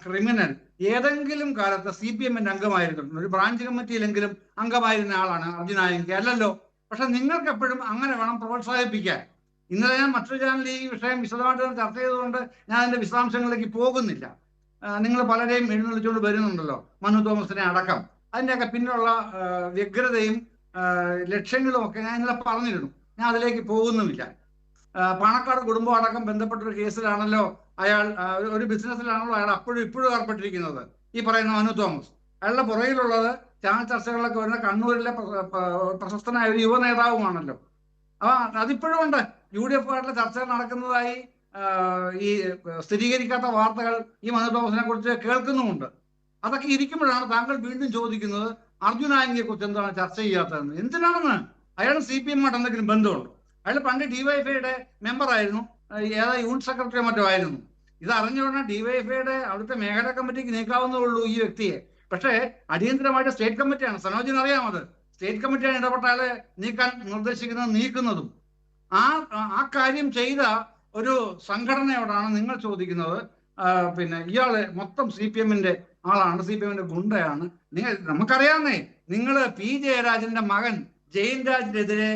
ക്രിമിനൽ ഏതെങ്കിലും കാലത്ത് CPM-ന്റെ അംഗമായിരുന്നിട്ടുണ്ട്, ഒരു ബ്രാഞ്ച് കമ്മിറ്റിയിലെങ്കിലും അംഗമായിരുന്ന ആളാണ് അർജുൻ ആയങ്കി, അല്ലല്ലോ. പക്ഷെ നിങ്ങൾക്ക് എപ്പോഴും അങ്ങനെ വേണം പ്രോത്സാഹിപ്പിക്കാൻ. ഇന്നലെ ഞാൻ മറ്റൊരു ചാനലിൽ ഈ വിഷയം വിശദമായിട്ട് ചർച്ച ചെയ്തുകൊണ്ട് ഞാൻ അതിന്റെ വിശദാംശങ്ങളിലേക്ക് പോകുന്നില്ല. നിങ്ങൾ പലരെയും എഴുന്നള്ളിച്ചുകൊണ്ട് വരുന്നുണ്ടല്ലോ, മനു തോമസിനെ അടക്കം. അതിൻ്റെയൊക്കെ പിന്നിലുള്ള വ്യഗ്രതയും ലക്ഷ്യങ്ങളും ഒക്കെ ഞാൻ ഇന്നലെ പറഞ്ഞിരുന്നു. ഞാൻ അതിലേക്ക് പോകുന്നുമില്ല. പാണക്കാട് കുടുംബം അടക്കം ബന്ധപ്പെട്ടൊരു കേസിലാണല്ലോ അയാൾ, ഒരു ബിസിനസ്സിലാണല്ലോ അയാൾ അപ്പോഴും ഇപ്പോഴും ഏർപ്പെട്ടിരിക്കുന്നത്, ഈ പറയുന്ന മനു തോമസ്. അയാളുടെ പുറകിലുള്ളത് ചാനൽ ചർച്ചകളിലൊക്കെ വരുന്ന കണ്ണൂരിലെ പ്രശസ്തനായ ഒരു യുവ നേതാവുമാണല്ലോ. അതിപ്പോഴും ഉണ്ട്. UDF ആയിട്ടുള്ള ചർച്ചകൾ നടക്കുന്നതായി ഈ സ്ഥിരീകരിക്കാത്ത വാർത്തകൾ ഈ മനു തോമസിനെ കുറിച്ച് കേൾക്കുന്നുമുണ്ട്. അതൊക്കെ ഇരിക്കുമ്പോഴാണ് താങ്കൾ വീണ്ടും ചോദിക്കുന്നത് അർജുൻ ആയങ്കിയെ കുറിച്ച് എന്താണ് ചർച്ച ചെയ്യാത്തതെന്ന്. എന്തിനാണെന്ന്? അയാൾ CPM-ആയിട്ട് എന്തെങ്കിലും ബന്ധമുണ്ടോ? അയാൾ പണ്ട് DYFIയുടെ മെമ്പറായിരുന്നു, ഏതാ യൂണിറ്റ് സെക്രട്ടറി മറ്റോ ആയിരുന്നു. ഇത് അറിഞ്ഞുകൊണ്ട് DYFIയുടെ അവിടുത്തെ മേഖലാ കമ്മിറ്റിക്ക് നീക്കാവുന്നേ ഉള്ളൂ ഈ വ്യക്തിയെ. പക്ഷേ അടിയന്തരമായിട്ട് സ്റ്റേറ്റ് കമ്മിറ്റിയാണ്, സനോജിന് അറിയാം, അത് സ്റ്റേറ്റ് കമ്മിറ്റിയാണ് ഇടപെട്ടാല് നീക്കാൻ നിർദ്ദേശിക്കുന്നതും നീക്കുന്നതും. ആ കാര്യം ചെയ്ത ഒരു സംഘടനയോടാണ് നിങ്ങൾ ചോദിക്കുന്നത്. പിന്നെ ഇയാള് മൊത്തം CPM-ന്റെ ആളാണ്, CPM-ന്റെ ഗുണ്ടയാണ്. നമുക്കറിയാവുന്നേ, നിങ്ങൾ P ജയരാജന്റെ മകൻ ജയൻ രാജിനെതിരെ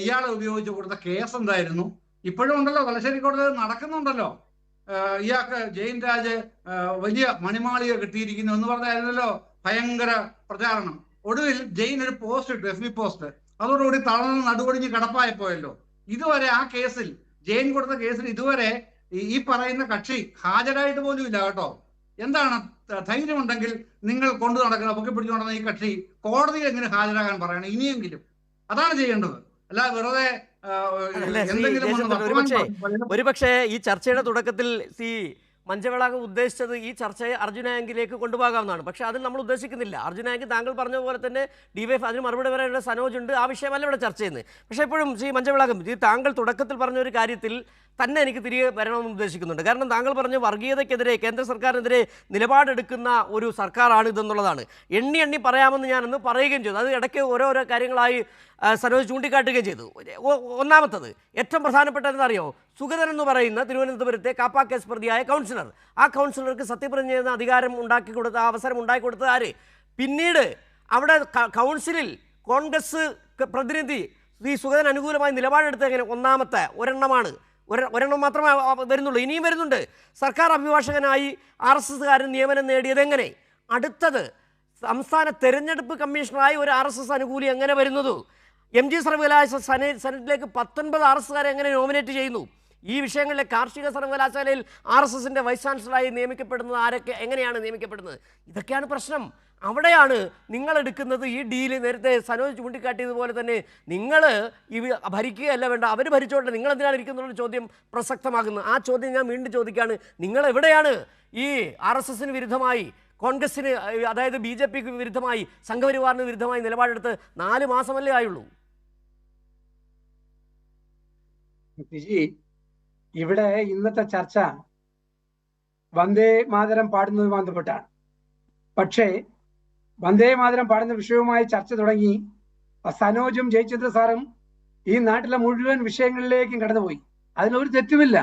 ഇയാളെ ഉപയോഗിച്ച് കൊടുത്ത കേസ് എന്തായിരുന്നു? ഇപ്പോഴും ഉണ്ടല്ലോ, തലശ്ശേരി കോടതി നടക്കുന്നുണ്ടല്ലോ. ഇയാൾക്ക് ജയൻ രാജ് വലിയ മണിമാളിക കിട്ടിയിരിക്കുന്നു എന്ന് പറഞ്ഞായിരുന്നല്ലോ ഭയങ്കര പ്രചാരണം. ഒടുവിൽ ജയിൻ ഒരു പോസ്റ്റ് ഇട്ടു, FB പോസ്റ്റ്. അതോടുകൂടി തളർന്ന് നടുവൊടിഞ്ഞ് കിടപ്പായിപ്പോയല്ലോ. ഇതുവരെ ആ കേസിൽ, ജയിൻ കൊടുത്ത കേസിൽ ഇതുവരെ ഈ പറയുന്ന കക്ഷി ഹാജരായിട്ട് പോലും ഇല്ല കേട്ടോ. എന്താണ് ധൈര്യമുണ്ടെങ്കിൽ നിങ്ങൾ കൊണ്ടു നടക്കുന്ന പൊക്കി പിടിച്ചു നടന്ന ഈ കക്ഷി കോടതിയിൽ എങ്ങനെ ഹാജരാകാൻ പറയണം ഇനിയെങ്കിലും? അതാണ് ചെയ്യേണ്ടത്. അല്ല വെറുതെ ഒരുപക്ഷെ ഈ ചർച്ചയുടെ തുടക്കത്തിൽ മഞ്ചവിളാകം ഉദ്ദേശിച്ചത് ഈ ചർച്ചയെ അർജുൻ ആയങ്കിലേക്ക് കൊണ്ടുപോകാമെന്നാണ്. പക്ഷേ അതിൽ നമ്മൾ ഉദ്ദേശിക്കുന്നില്ല. അർജുൻ ആയങ്കി താങ്കൾ പറഞ്ഞ പോലെ തന്നെ DYF അതിന് മറുപടി പറയാനുള്ള സനോജ് ഉണ്ട്, ആ വിഷയമല്ല ഇവിടെ ചർച്ച ചെയ്യുന്നത്. പക്ഷേ എപ്പോഴും മഞ്ചവിളാകം, താങ്കൾ തുടക്കത്തിൽ പറഞ്ഞ ഒരു കാര്യത്തിൽ തന്നെ എനിക്ക് തിരികെ വരണമെന്ന് ഉദ്ദേശിക്കുന്നുണ്ട്. കാരണം താങ്കൾ പറഞ്ഞ വർഗീയതയ്ക്കെതിരെ കേന്ദ്ര സർക്കാരിനെതിരെ നിലപാടെടുക്കുന്ന ഒരു സർക്കാരാണ് ഇതെന്നുള്ളതാണ്. എണ്ണി എണ്ണി പറയാമെന്ന് ഞാനൊന്ന് പറയുകയും ചെയ്തു. അത് ഇടയ്ക്ക് ഓരോരോ കാര്യങ്ങളായി സനോജ് ചൂണ്ടിക്കാട്ടുകയും ചെയ്തു. ഒന്നാമത്തത് ഏറ്റവും പ്രധാനപ്പെട്ടതെന്നറിയോ, സുഗതൻ എന്ന് പറയുന്ന തിരുവനന്തപുരത്തെ കാപ്പ കേസ് പ്രതിയായ കൗൺസിലർ, ആ കൗൺസിലർക്ക് സത്യപ്രതിജ്ഞ ചെയ്യുന്ന അധികാരം ഉണ്ടാക്കി കൊടുത്ത, അവസരം ഉണ്ടാക്കി കൊടുത്തത് ആര്? പിന്നീട് അവിടെ കൗൺസിലിൽ കോൺഗ്രസ് പ്രതിനിധി സുഗതൻ അനുകൂലമായി നിലപാടെടുത്ത എങ്ങനെ? ഒന്നാമത്തെ ഒരെണ്ണം മാത്രമേ വരുന്നുള്ളൂ, ഇനിയും വരുന്നുണ്ട്. സർക്കാർ അഭിഭാഷകനായി RSSകാരൻ നിയമനം നേടിയത് എങ്ങനെ? അടുത്തത് സംസ്ഥാന തെരഞ്ഞെടുപ്പ് കമ്മീഷണറായി ഒരു RSS അനുകൂലി എങ്ങനെ വരുന്നത്? MG സർവകലാശാല സെനറ്റിലേക്ക് 19 RSSകാരെ എങ്ങനെ നോമിനേറ്റ് ചെയ്യുന്നു? ഈ വിഷയങ്ങളിലെ കാർഷിക സർവകലാശാലയിൽ RSSന്റെ വൈസ് ചാൻസലറായി നിയമിക്കപ്പെടുന്നത് ആരൊക്കെ, എങ്ങനെയാണ് നിയമിക്കപ്പെടുന്നത്? ഇതൊക്കെയാണ് പ്രശ്നം. അവിടെയാണ് നിങ്ങൾ എടുക്കുന്നത് ഈ ഡീല്. നേരത്തെ സനോജ് ചൂണ്ടിക്കാട്ടിയതുപോലെ തന്നെ നിങ്ങൾ ഈ ഭരിക്കുകയല്ല വേണ്ട, അവർ ഭരിച്ചോട്ടെ, നിങ്ങൾ എന്തിനാണ് ഇരിക്കുന്നുള്ള ചോദ്യം പ്രസക്തമാകുന്നത്. ആ ചോദ്യം ഞാൻ വീണ്ടും ചോദിക്കുകയാണ്, നിങ്ങൾ എവിടെയാണ് ഈ RSSന് വിരുദ്ധമായി, കോൺഗ്രസിന്, അതായത് BJPക്ക് വിരുദ്ധമായി, സംഘപരിവാറിന് വിരുദ്ധമായി നിലപാടെടുത്ത് 4 മാസമല്ലേ ആയുള്ളൂ? ഇവിടെ ഇന്നത്തെ ചർച്ച വന്ദേ മാതരം പാടുന്നതുമായി ബന്ധപ്പെട്ടാണ്. പക്ഷേ വന്ദേ മാതരം പാടുന്ന വിഷയവുമായി ചർച്ച തുടങ്ങി സനോജും ജയചന്ദ്ര സാറും ഈ നാട്ടിലെ മുഴുവൻ വിഷയങ്ങളിലേക്കും കടന്നുപോയി. അതിനൊരു തെറ്റുമില്ല.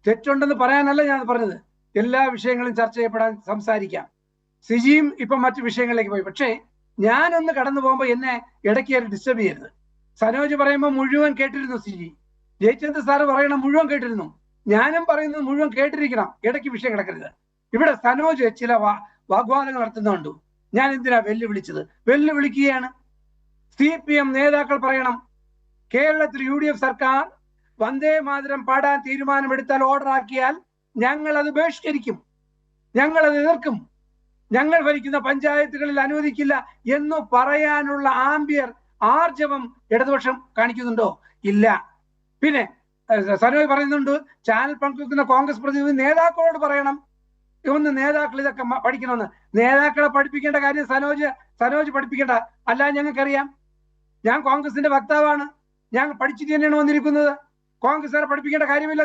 തെറ്റുണ്ടെന്ന് പറയാനല്ല ഞാൻ പറഞ്ഞത്. എല്ലാ വിഷയങ്ങളും ചർച്ച ചെയ്യപ്പെടാൻ സംസാരിക്കാം. സിജിയും ഇപ്പൊ മറ്റു വിഷയങ്ങളിലേക്ക് പോയി. പക്ഷേ ഞാനൊന്ന് കടന്നു പോകുമ്പോൾ എന്നെ ഇടയ്ക്ക് ഡിസ്റ്റർബ് ചെയ്യരുത്. സനോജ് പറയുമ്പോൾ മുഴുവൻ കേട്ടിരുന്നു, സിജി ജയചന്ദ്ര സാറ് പറയണം മുഴുവൻ കേട്ടിരുന്നു, ഞാനും പറയുന്നത് മുഴുവൻ കേട്ടിരിക്കണം, ഇടയ്ക്ക് വിഷയം കിടക്കരുത്. ഇവിടെ സനോജ് ചില വാഗ്വാദങ്ങൾ നടത്തുന്നുണ്ട്. ഞാൻ എന്തിനാ വെല്ലുവിളിച്ചത്? വെല്ലുവിളിക്കുകയാണ്. CPM നേതാക്കൾ പറയണം, കേരളത്തിൽ UDF സർക്കാർ വന്ദേ മാതരം പാടാൻ തീരുമാനമെടുത്താൽ, ഓർഡർ ആക്കിയാൽ ഞങ്ങൾ അത് ബഹിഷ്കരിക്കും, ഞങ്ങൾ അത് എതിർക്കും, ഞങ്ങൾ ഭരിക്കുന്ന പഞ്ചായത്തുകളിൽ അനുവദിക്കില്ല എന്ന് പറയാനുള്ള ആർജവം ഇടതുപക്ഷം കാണിക്കുന്നുണ്ടോ? ഇല്ല. പിന്നെ സനോജ് പറയുന്നുണ്ട്, ചാനൽ പങ്കുവെക്കുന്ന കോൺഗ്രസ് പ്രതിനിധി നേതാക്കളോട് പറയണം, ഒന്ന് നേതാക്കൾ ഇതൊക്കെ പഠിക്കണമെന്ന്. നേതാക്കളെ പഠിപ്പിക്കേണ്ട കാര്യം സനോജ് പഠിപ്പിക്കേണ്ട, അല്ല ഞങ്ങൾക്കറിയാം. ഞാൻ കോൺഗ്രസിന്റെ വക്താവാണ്. ഞാൻ പഠിച്ചിട്ട് തന്നെയാണ് വന്നിരിക്കുന്നത്. കോൺഗ്രസ്സുകാരെ പഠിപ്പിക്കേണ്ട കാര്യമില്ല.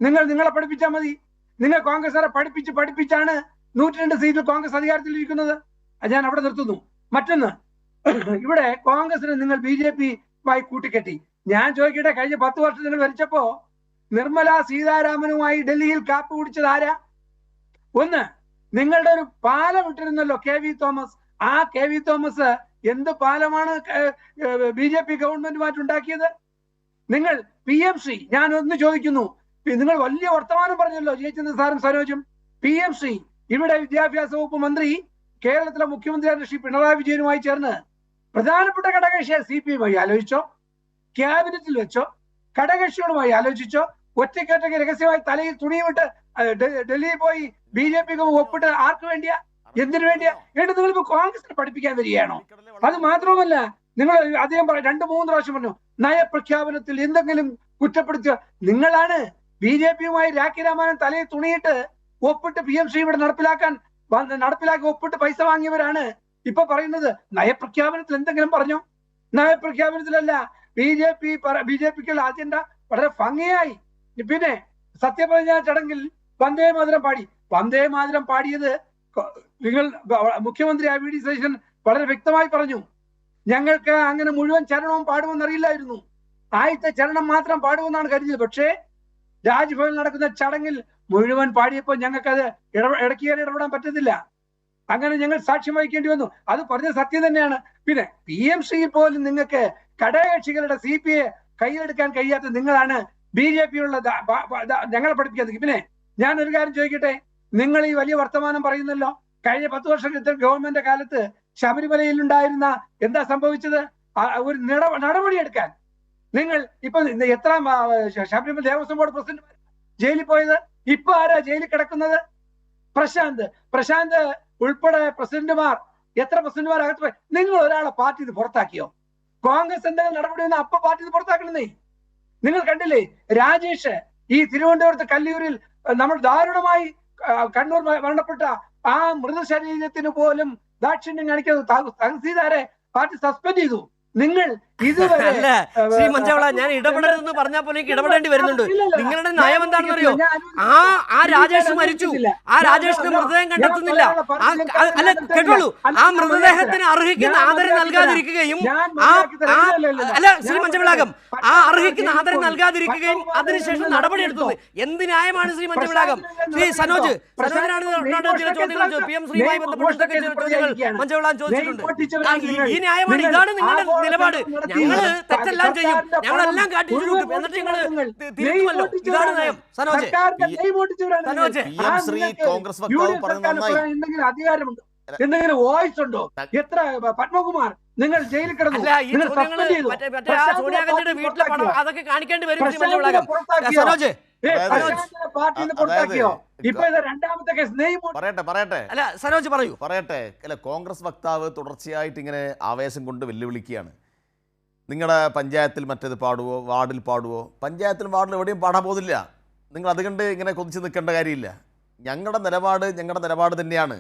നിങ്ങളെ പഠിപ്പിച്ചാൽ മതി. നിങ്ങൾ കോൺഗ്രസ്സുകാരെ പഠിപ്പിച്ചാണ് 102 സീറ്റിൽ കോൺഗ്രസ് അധികാരത്തിലിരിക്കുന്നത്. ഞാൻ അവിടെ നിർത്തുന്നു. മറ്റൊന്ന്, ഇവിടെ കോൺഗ്രസിന് നിങ്ങൾ BJP-യുമായി കൂട്ടിക്കെട്ടി. ഞാൻ ചോദിക്കട്ടെ, കഴിഞ്ഞ 10 വർഷം നിങ്ങൾ ഭരിച്ചപ്പോ നിർമ്മല സീതാരാമനുമായി ഡൽഹിയിൽ കാപ്പ് കുടിച്ചത് ആരാ? ഒന്ന്, നിങ്ങളുടെ ഒരു പാലം ഇട്ടിരുന്നല്ലോ, KV തോമസ്. ആ KV തോമസ് എന്ത് പാലമാണ് BJP ഗവൺമെന്റുമായിട്ട് ഉണ്ടാക്കിയത്? നിങ്ങൾ PMC, ഞാൻ ഒന്ന് ചോദിക്കുന്നു, നിങ്ങൾ വലിയ വർത്തമാനം പറഞ്ഞല്ലോ ജയചന്ദ്ര സാറും സരോജും. PMC, ഇവിടെ വിദ്യാഭ്യാസ വകുപ്പ് മന്ത്രി കേരളത്തിലെ മുഖ്യമന്ത്രിയായ ശ്രീ പിണറായി വിജയനുമായി ചേർന്ന് പ്രധാനപ്പെട്ട ഘടകകക്ഷിയെ CPI-യുമായി ആലോചിച്ചോ? ക്യാബിനറ്റിൽ വെച്ചോ? ഘടകകക്ഷികളുമായി ആലോചിച്ചോ? ഒറ്റയ്ക്കൊറ്റയ്ക്ക് രഹസ്യമായി തലയിൽ തുണിവിട്ട് ഡൽഹിയിൽ പോയി BJP ഒപ്പിട്ട് ആർക്ക് വേണ്ടിയാ? എന്തിനു വേണ്ടിയാ? എന്നിട്ട് നിങ്ങൾ ഇപ്പൊ കോൺഗ്രസിനെ പഠിപ്പിക്കാൻ വരികയാണോ? അത് മാത്രമല്ല, നിങ്ങൾ അദ്ദേഹം 2-3 പ്രാവശ്യം പറഞ്ഞു നയപ്രഖ്യാപനത്തിൽ എന്തെങ്കിലും കുറ്റപ്പെടുത്തുക. നിങ്ങളാണ് BJP-യുമായി രാഖി രാമായണൻ തലയിൽ തുണിയിട്ട് ഒപ്പിട്ട് PMC ഇവിടെ നടപ്പിലാക്കി ഒപ്പിട്ട് പൈസ വാങ്ങിയവരാണ്. ഇപ്പൊ പറയുന്നത് നയപ്രഖ്യാപനത്തിൽ എന്തെങ്കിലും പറഞ്ഞോ? നയപ്രഖ്യാപനത്തിലല്ല, BJPക്കുള്ള അജണ്ട വളരെ ഭംഗിയായി. പിന്നെ സത്യപ്രതിജ്ഞാ ചടങ്ങിൽ വന്ദേ മാതരം പാടിയത് നിങ്ങൾ മുഖ്യമന്ത്രി VD സതീശൻ വളരെ വ്യക്തമായി പറഞ്ഞു. ഞങ്ങൾക്ക് അങ്ങനെ മുഴുവൻ ചരണവും പാടുമെന്നറിയില്ലായിരുന്നു. ആദ്യത്തെ ചരണം മാത്രം പാടുമെന്നാണ് കരുതിയത്. പക്ഷേ രാജ്ഭവനിൽ നടക്കുന്ന ചടങ്ങിൽ മുഴുവൻ പാടിയപ്പോൾ ഞങ്ങൾക്കത് ഇടയ്ക്ക് ഇടപെടാൻ പറ്റത്തില്ല. അങ്ങനെ ഞങ്ങൾ സാക്ഷ്യം വഹിക്കേണ്ടി വന്നു. അത് പറഞ്ഞ സത്യം തന്നെയാണ്. പിന്നെ PMC-യിൽ പോലും നിങ്ങൾക്ക് ഘടകകക്ഷികളുടെ CPI കയ്യിലെടുക്കാൻ കഴിയാത്ത നിങ്ങളാണ് BJP-യുള്ള ഞങ്ങളെ പഠിപ്പിക്കാത്തത്. പിന്നെ ഞാൻ ഒരു കാര്യം ചോദിക്കട്ടെ, നിങ്ങൾ ഈ വലിയ വർത്തമാനം പറയുന്നല്ലോ. കഴിഞ്ഞ 10 വർഷത്തെ ഗവൺമെന്റ് കാലത്ത് ശബരിമലയിൽ ഉണ്ടായിരുന്ന എന്താ സംഭവിച്ചത്? ഒരു നടപടിയെടുക്കാൻ നിങ്ങൾ ഇപ്പൊ എത്ര ശബരിമല ദേവസ്വം ബോർഡ് പ്രസിഡന്റ് ജയിലിൽ പോയത്? ഇപ്പൊ ആരാ ജയിലിൽ കിടക്കുന്നത്? പ്രശാന്ത് ഉൾപ്പെടെ പ്രസിഡന്റുമാർ, എത്ര പ്രസിഡന്റുമാർ അകത്ത് പോയി? നിങ്ങൾ ഒരാളെ പാർട്ടി പുറത്താക്കിയോ? കോൺഗ്രസ് എന്തെങ്കിലും നടപടി വന്നാൽ അപ്പൊ പാർട്ടി പുറത്താക്കണമെന്നേ. നിങ്ങൾ കണ്ടില്ലേ രാജേഷ് ഈ തിരുവനന്തപുരത്ത് കല്ലൂരിൽ നമ്മൾ ദാരുണമായി കണ്ണൂർ മരണപ്പെട്ട ആ മൃതശരീരത്തിന് പോലും ദാക്ഷിണ്യം കാണിക്കുന്നത് തഹസീൽദാരെ പാർട്ടി സസ്പെൻഡ് ചെയ്തു. നിങ്ങൾ ഇതുവരെ അല്ല ശ്രീ മഞ്ചവള, ഞാൻ ഇടപെടരുതെന്ന് പറഞ്ഞാൽ പോലെ എനിക്ക് ഇടപെടേണ്ടി വരുന്നുണ്ട്. നിങ്ങളുടെ നയം എന്താണെന്ന് അറിയോ? ആ രാജേഷ് മരിച്ചു, ആ രാജേഷിന്റെ മൃതദേഹം കണ്ടെത്തുന്നില്ല. അല്ല കേട്ടോളൂ, ആ മൃതദേഹത്തിന് അർഹിക്കുന്ന ആദരം നൽകാതിരിക്കുകയും അല്ല ശ്രീ മഞ്ചവിളാകം, ആ അർഹിക്കുന്ന ആദരം നൽകാതിരിക്കുകയും അതിനുശേഷം നടപടിയെടുത്തത് എന്ത് ന്യായമാണ് ശ്രീ മഞ്ചവിളാകം? ശ്രീ സനോജിനാണ് ചില ചോദ്യങ്ങൾ PMC-യുമായി ബന്ധപ്പെട്ട ചില ചോദ്യങ്ങൾ മഞ്ചവിളാൻ ചോദിച്ചിട്ടുണ്ട്. ഈ ന്യായമാണ്, ഇതാണ് നിങ്ങളുടെ നിലപാട്. ഞങ്ങള് തെറ്റെല്ലാം ചെയ്യും, ഞങ്ങളെല്ലാം കാട്ടിച്ചു കൂട്ടും, എന്നിട്ട് ഞങ്ങള് തിരുത്തുമല്ലോ. ഇതാണ് നയം. സനോജ് കോൺഗ്രസ് വക്താവ് പറഞ്ഞത് നന്നായി. അധികാരമുണ്ടോ? എന്തെങ്കിലും വോയിസ് ഉണ്ടോ? എത്ര പത്മകുമാർ നിങ്ങൾ ജയിലിൽ കിടന്നു? സോണിയാഗാന്ധിയുടെ വീട്ടിലെ പണം അതൊക്കെ കാണിക്കേണ്ടി വരും. സനോജ് പറയട്ടെ അല്ല സനോജ് പറയൂ. പറയട്ടെ. അല്ല, കോൺഗ്രസ് വക്താവ് തുടർച്ചയായിട്ട് ഇങ്ങനെ ആവേശം കൊണ്ട് വെല്ലുവിളിക്കുകയാണ്. നിങ്ങളുടെ പഞ്ചായത്തിൽ മറ്റേത് പാടുവോ, വാർഡിൽ പാടുവോ? പഞ്ചായത്തിലും വാർഡിലും എവിടെയും പാടാൻ പോകുന്നില്ല. നിങ്ങൾ അതുകൊണ്ട് ഇങ്ങനെ കൊതിച്ച് നിൽക്കേണ്ട കാര്യമില്ല. ഞങ്ങളുടെ നിലപാട് തന്നെയാണ്.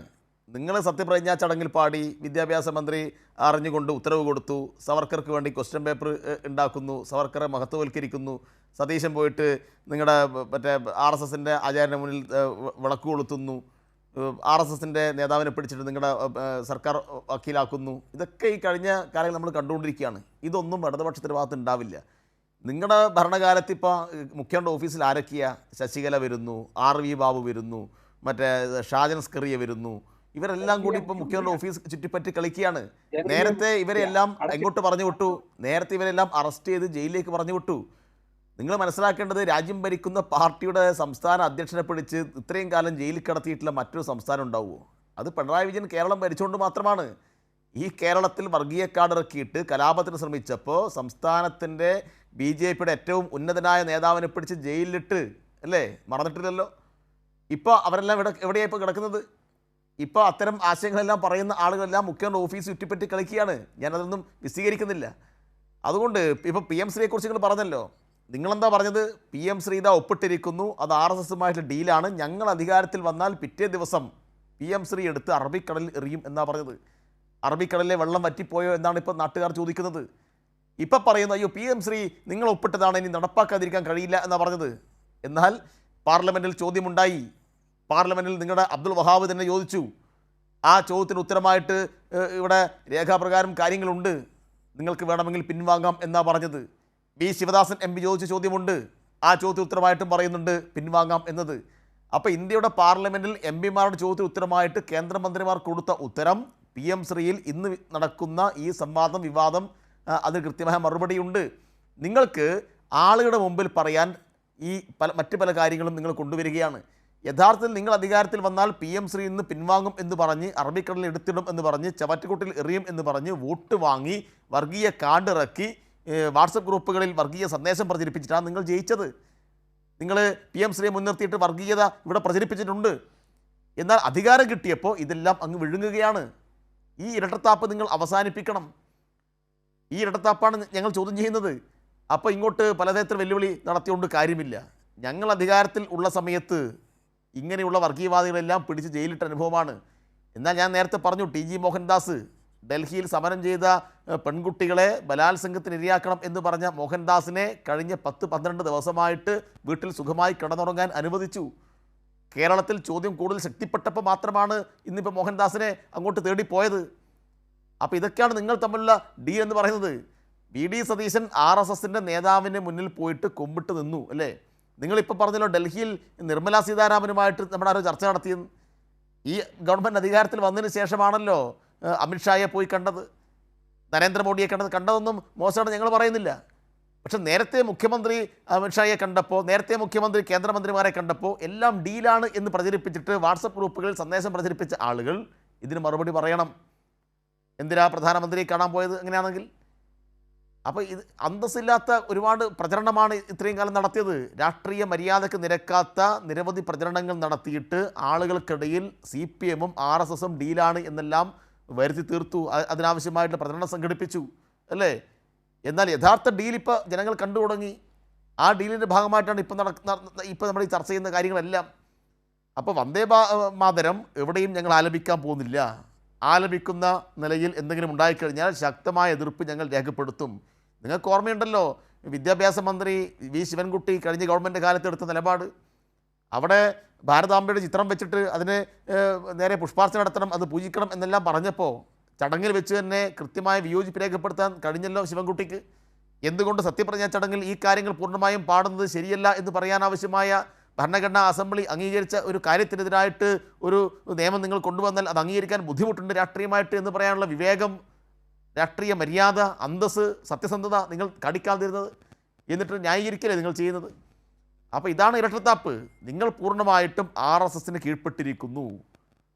നിങ്ങൾ സത്യപ്രതിജ്ഞാ ചടങ്ങിൽ പാടി, വിദ്യാഭ്യാസ മന്ത്രി അറിഞ്ഞുകൊണ്ട് ഉത്തരവ് കൊടുത്തു, സവർക്കർക്ക് വേണ്ടി ക്വസ്റ്റ്യൻ പേപ്പർ ഉണ്ടാക്കുന്നു, സവർക്കറെ മഹത്വവൽക്കരിക്കുന്നു, സതീശൻ പോയിട്ട് നിങ്ങളുടെ മറ്റേ RSSൻ്റെ ആചാര്യൻ്റെ മുന്നിൽ വിളക്ക് കൊളുത്തുന്നു, RSSൻ്റെ നേതാവിനെ പിടിച്ചിട്ട് നിങ്ങളുടെ സർക്കാർ വക്കീലാക്കുന്നു. ഇതൊക്കെ ഈ കഴിഞ്ഞ കാലങ്ങൾ നമ്മൾ കണ്ടുകൊണ്ടിരിക്കുകയാണ്. ഇതൊന്നും ഇടതുപക്ഷത്തിൻ്റെ ഭാഗത്ത് ഉണ്ടാവില്ല. നിങ്ങളുടെ ഭരണകാലത്ത് ഇപ്പോൾ മുഖ്യമന്ത്രി ഓഫീസിൽ ആരൊക്കെയാ? ശശികല വരുന്നു, RV ബാബു വരുന്നു, മറ്റേ ഷാജൻ സ്കറിയ വരുന്നു. ഇവരെല്ലാം കൂടി ഇപ്പോൾ മുഖ്യമന്ത്രി ഓഫീസ് ചുറ്റിപ്പറ്റി കളിക്കുകയാണ്. നേരത്തെ ഇവരെല്ലാം എങ്ങോട്ട് പറഞ്ഞു വിട്ടു? നേരത്തെ ഇവരെല്ലാം അറസ്റ്റ് ചെയ്ത് ജയിലിലേക്ക് പറഞ്ഞു വിട്ടു. നിങ്ങൾ മനസ്സിലാക്കേണ്ടത്, രാജ്യം ഭരിക്കുന്ന പാർട്ടിയുടെ സംസ്ഥാന അധ്യക്ഷനെ പിടിച്ച് ഇത്രയും കാലം ജയിലിൽ കിടത്തിയിട്ടുള്ള മറ്റൊരു സംസ്ഥാനം ഉണ്ടാവുമോ? അത് പിണറായി വിജയൻ കേരളം ഭരിച്ചുകൊണ്ട് മാത്രമാണ്. ഈ കേരളത്തിൽ വർഗീയ കാർഡ് ഇറക്കിയിട്ട് കലാപത്തിന് ശ്രമിച്ചപ്പോൾ സംസ്ഥാനത്തിൻ്റെ BJP-യുടെ ഏറ്റവും ഉന്നതനായ നേതാവിനെ പിടിച്ച് ജയിലിലിട്ട്, അല്ലേ? മറന്നിട്ടില്ലല്ലോ. ഇപ്പോൾ അവരെല്ലാം എവിടെയാണ് ഇപ്പോൾ കിടക്കുന്നത്? ഇപ്പോൾ അത്തരം ആശയങ്ങളെല്ലാം പറയുന്ന ആളുകളെല്ലാം മുഖ്യമന്ത്രി ഓഫീസ് ചുറ്റിപ്പറ്റി കളിക്കുകയാണ്. ഞാനതൊന്നും വിശദീകരിക്കുന്നില്ല. അതുകൊണ്ട് ഇപ്പോൾ PMC-യെ കുറിച്ച് നിങ്ങൾ പറഞ്ഞല്ലോ. നിങ്ങളെന്താ പറഞ്ഞത്? PMC ഇതാ ഒപ്പിട്ടിരിക്കുന്നു, അത് RSS-ഉമായിട്ടുള്ള ഡീലാണ്, ഞങ്ങൾ അധികാരത്തിൽ വന്നാൽ പിറ്റേ ദിവസം PMC എടുത്ത് അറബിക്കടലിൽ എറിയും എന്നാണ് പറഞ്ഞത്. അറബിക്കടലിലെ വെള്ളം വറ്റിപ്പോയോ എന്നാണ് ഇപ്പോൾ നാട്ടുകാർ ചോദിക്കുന്നത്. ഇപ്പം പറയുന്നു അയ്യോ PM ശ്രീ നിങ്ങൾ ഒപ്പിട്ടതാണ്, ഇനി നടപ്പാക്കാതിരിക്കാൻ കഴിയില്ല എന്നാണ് പറഞ്ഞത്. എന്നാൽ പാർലമെൻറ്റിൽ ചോദ്യമുണ്ടായി. പാർലമെൻറ്റിൽ നിങ്ങളുടെ അബ്ദുൾ വഹാബ് തന്നെ ചോദിച്ചു. ആ ചോദ്യത്തിന് ഉത്തരമായിട്ട് ഇവിടെ രേഖാപ്രകാരം കാര്യങ്ങളുണ്ട്, നിങ്ങൾക്ക് വേണമെങ്കിൽ പിൻവാങ്ങാം എന്നാണ് പറഞ്ഞത്. ശിവദാസൻ MP ചോദിച്ച ചോദ്യമുണ്ട്, ആ ചോദ്യത്തിന് ഉത്തരമായിട്ടും പറയുന്നുണ്ട് പിൻവാങ്ങാം എന്നത്. അപ്പോൾ ഇന്ത്യയുടെ പാർലമെൻറ്റിൽ MPമാരുടെ ചോദ്യത്തിന് ഉത്തരമായിട്ട് കേന്ദ്രമന്ത്രിമാർ കൊടുത്ത ഉത്തരം PM ശ്രീയിൽ ഇന്ന് നടക്കുന്ന ഈ സംവാദം വിവാദം അതിന് കൃത്യമായ മറുപടിയുണ്ട്. നിങ്ങൾക്ക് ആളുകളുടെ മുമ്പിൽ പറയാൻ ഈ മറ്റു പല കാര്യങ്ങളും നിങ്ങൾ കൊണ്ടുവരികയാണ്. യഥാർത്ഥത്തിൽ നിങ്ങൾ അധികാരത്തിൽ വന്നാൽ PM ശ്രീ ഇന്ന് പിൻവാങ്ങും എന്ന് പറഞ്ഞ്, അറബിക്കടലിൽ എടുത്തിടും എന്ന് പറഞ്ഞ്, ചവറ്റുകുട്ടിൽ എറിയും എന്ന് പറഞ്ഞ് വോട്ട് വാങ്ങി വർഗീയ കാർഡ് ഇറക്കി വാട്സപ്പ് ഗ്രൂപ്പുകളിൽ വർഗീയ സന്ദേശം പ്രചരിപ്പിച്ചിട്ടാണ് നിങ്ങൾ ജയിച്ചത്. നിങ്ങൾ PM ശ്രീയെ മുൻനിർത്തിയിട്ട് വർഗീയത ഇവിടെ പ്രചരിപ്പിച്ചിട്ടുണ്ട്. എന്നാൽ അധികാരം കിട്ടിയപ്പോൾ ഇതെല്ലാം അങ്ങ് വിഴുങ്ങുകയാണ്. ഈ ഇരട്ടത്താപ്പ് നിങ്ങൾ അവസാനിപ്പിക്കണം. ഈ ഇരട്ടത്താപ്പാണ് ഞങ്ങൾ ചോദ്യം ചെയ്യുന്നത്. അപ്പോൾ ഇങ്ങോട്ട് പലതരത്തിൽ വെല്ലുവിളി നടത്തിയോണ്ട് കാര്യമില്ല. ഞങ്ങൾ അധികാരത്തിൽ ഉള്ള സമയത്ത് ഇങ്ങനെയുള്ള വർഗീയവാദികളെല്ലാം പിടിച്ച് ജയിലിട്ട അനുഭവമാണ്. എന്നാൽ ഞാൻ നേരത്തെ പറഞ്ഞു, TG മോഹൻദാസ് ഡൽഹിയിൽ സമരം ചെയ്ത പെൺകുട്ടികളെ ബലാത്സംഗത്തിന് ഇരയാക്കണം എന്ന് പറഞ്ഞ മോഹൻദാസിനെ കഴിഞ്ഞ 10-12 ദിവസമായിട്ട് വീട്ടിൽ സുഖമായി കിടന്നുറങ്ങാൻ അനുവദിച്ചു. കേരളത്തിൽ ചോദ്യം കൂടുതൽ ശക്തിപ്പെട്ടപ്പോൾ മാത്രമാണ് ഇന്നിപ്പോൾ മോഹൻദാസിനെ അങ്ങോട്ട് തേടിപ്പോയത്. അപ്പോൾ ഇതൊക്കെയാണ് നിങ്ങൾ തമ്മിലുള്ള ഡീൽ എന്ന് പറയുന്നത്. VD സതീശൻ RSSൻ്റെ നേതാവിന് മുന്നിൽ പോയിട്ട് കൊമ്പിട്ട് നിന്നു അല്ലേ? നിങ്ങളിപ്പോൾ പറഞ്ഞല്ലോ ഡൽഹിയിൽ നിർമ്മലാ സീതാരാമനുമായിട്ട് നമ്മുടെ ആരോ ചർച്ച നടത്തിയെന്ന്. ഈ ഗവൺമെൻറ് അധികാരത്തിൽ വന്നതിന് ശേഷമാണല്ലോ അമിത്ഷായെ പോയി കണ്ടത്, നരേന്ദ്രമോദിയെ കണ്ടതൊന്നും മോശമാണ് ഞങ്ങൾ പറയുന്നില്ല. പക്ഷെ നേരത്തെ മുഖ്യമന്ത്രി അമിത്ഷായെ കണ്ടപ്പോൾ, നേരത്തെ മുഖ്യമന്ത്രി കേന്ദ്രമന്ത്രിമാരെ കണ്ടപ്പോൾ എല്ലാം ഡീലാണ് എന്ന് പ്രചരിപ്പിച്ചിട്ട് വാട്സപ്പ് ഗ്രൂപ്പുകളിൽ സന്ദേശം പ്രചരിപ്പിച്ച ആളുകൾ ഇതിന് മറുപടി പറയണം. എന്തിനാ പ്രധാനമന്ത്രിയെ കാണാൻ പോയത് അങ്ങനെയാണെങ്കിൽ? അപ്പോൾ ഇത് അന്തസ്സില്ലാത്ത ഒരുപാട് പ്രചരണമാണ് ഇത്രയും കാലം നടത്തിയത്. രാഷ്ട്രീയ മര്യാദയ്ക്ക് നിരക്കാത്ത നിരവധി പ്രചരണങ്ങൾ നടത്തിയിട്ട് ആളുകൾക്കിടയിൽ CPM-ഉം RSS-ഉം ഡീലാണ് എന്നെല്ലാം വരുത്തി തീർത്തു. അതിനാവശ്യമായിട്ടുള്ള പ്രചരണം സംഘടിപ്പിച്ചു അല്ലേ? എന്നാൽ യഥാർത്ഥ ഡീൽ ഇപ്പോൾ ജനങ്ങൾ കണ്ടു തുടങ്ങി. ആ ഡീലിൻ്റെ ഭാഗമായിട്ടാണ് ഇപ്പോൾ നമ്മൾ ഈ ചർച്ച ചെയ്യുന്ന കാര്യങ്ങളെല്ലാം. അപ്പോൾ വന്ദേ മാതരം എവിടെയും ഞങ്ങൾ ആലപിക്കാൻ പോകുന്നില്ല. ആലപിക്കുന്ന നിലയിൽ എന്തെങ്കിലും ഉണ്ടായിക്കഴിഞ്ഞാൽ ശക്തമായ എതിർപ്പ് ഞങ്ങൾ രേഖപ്പെടുത്തും. നിങ്ങൾക്ക് ഓർമ്മയുണ്ടല്ലോ വിദ്യാഭ്യാസ മന്ത്രി V ശിവൻകുട്ടി കഴിഞ്ഞ ഗവൺമെൻറ് കാലത്ത് എടുത്ത നിലപാട്. അവിടെ ഭാരതാംബയുടെ ചിത്രം വെച്ചിട്ട് അതിന് നേരെ പുഷ്പാർച്ചന നടത്തണം, അത് പൂജിക്കണം എന്നെല്ലാം പറഞ്ഞപ്പോൾ ചടങ്ങിൽ വെച്ച് തന്നെ കൃത്യമായ വിയോജിപ്പ് രേഖപ്പെടുത്താൻ കഴിഞ്ഞല്ലോ ശിവൻകുട്ടിക്ക്. എന്തുകൊണ്ട് സത്യപ്രതിജ്ഞാ ചടങ്ങിൽ ഈ കാര്യങ്ങൾ പൂർണ്ണമായും പാടുന്നത് ശരിയല്ല എന്ന് പറയാനാവശ്യമായ ഭരണഘടനാ അസംബ്ലി അംഗീകരിച്ച ഒരു കാര്യത്തിനെതിരായിട്ട് ഒരു നിയമം നിങ്ങൾ കൊണ്ടുവന്നാൽ അത് അംഗീകരിക്കാൻ ബുദ്ധിമുട്ടുണ്ട് രാഷ്ട്രീയമായിട്ട് എന്ന് പറയാനുള്ള വിവേകം, രാഷ്ട്രീയ മര്യാദ, അന്തസ്സ്, സത്യസന്ധത നിങ്ങൾ കാണിക്കാതിരുന്നത്, എന്നിട്ട് ന്യായീകരിക്കലേ നിങ്ങൾ ചെയ്യുന്നത്. അപ്പോൾ ഇതാണ് ഇരട്ടത്താപ്പ്. നിങ്ങൾ പൂർണ്ണമായിട്ടും RSSന് കീഴ്പ്പെട്ടിരിക്കുന്നു.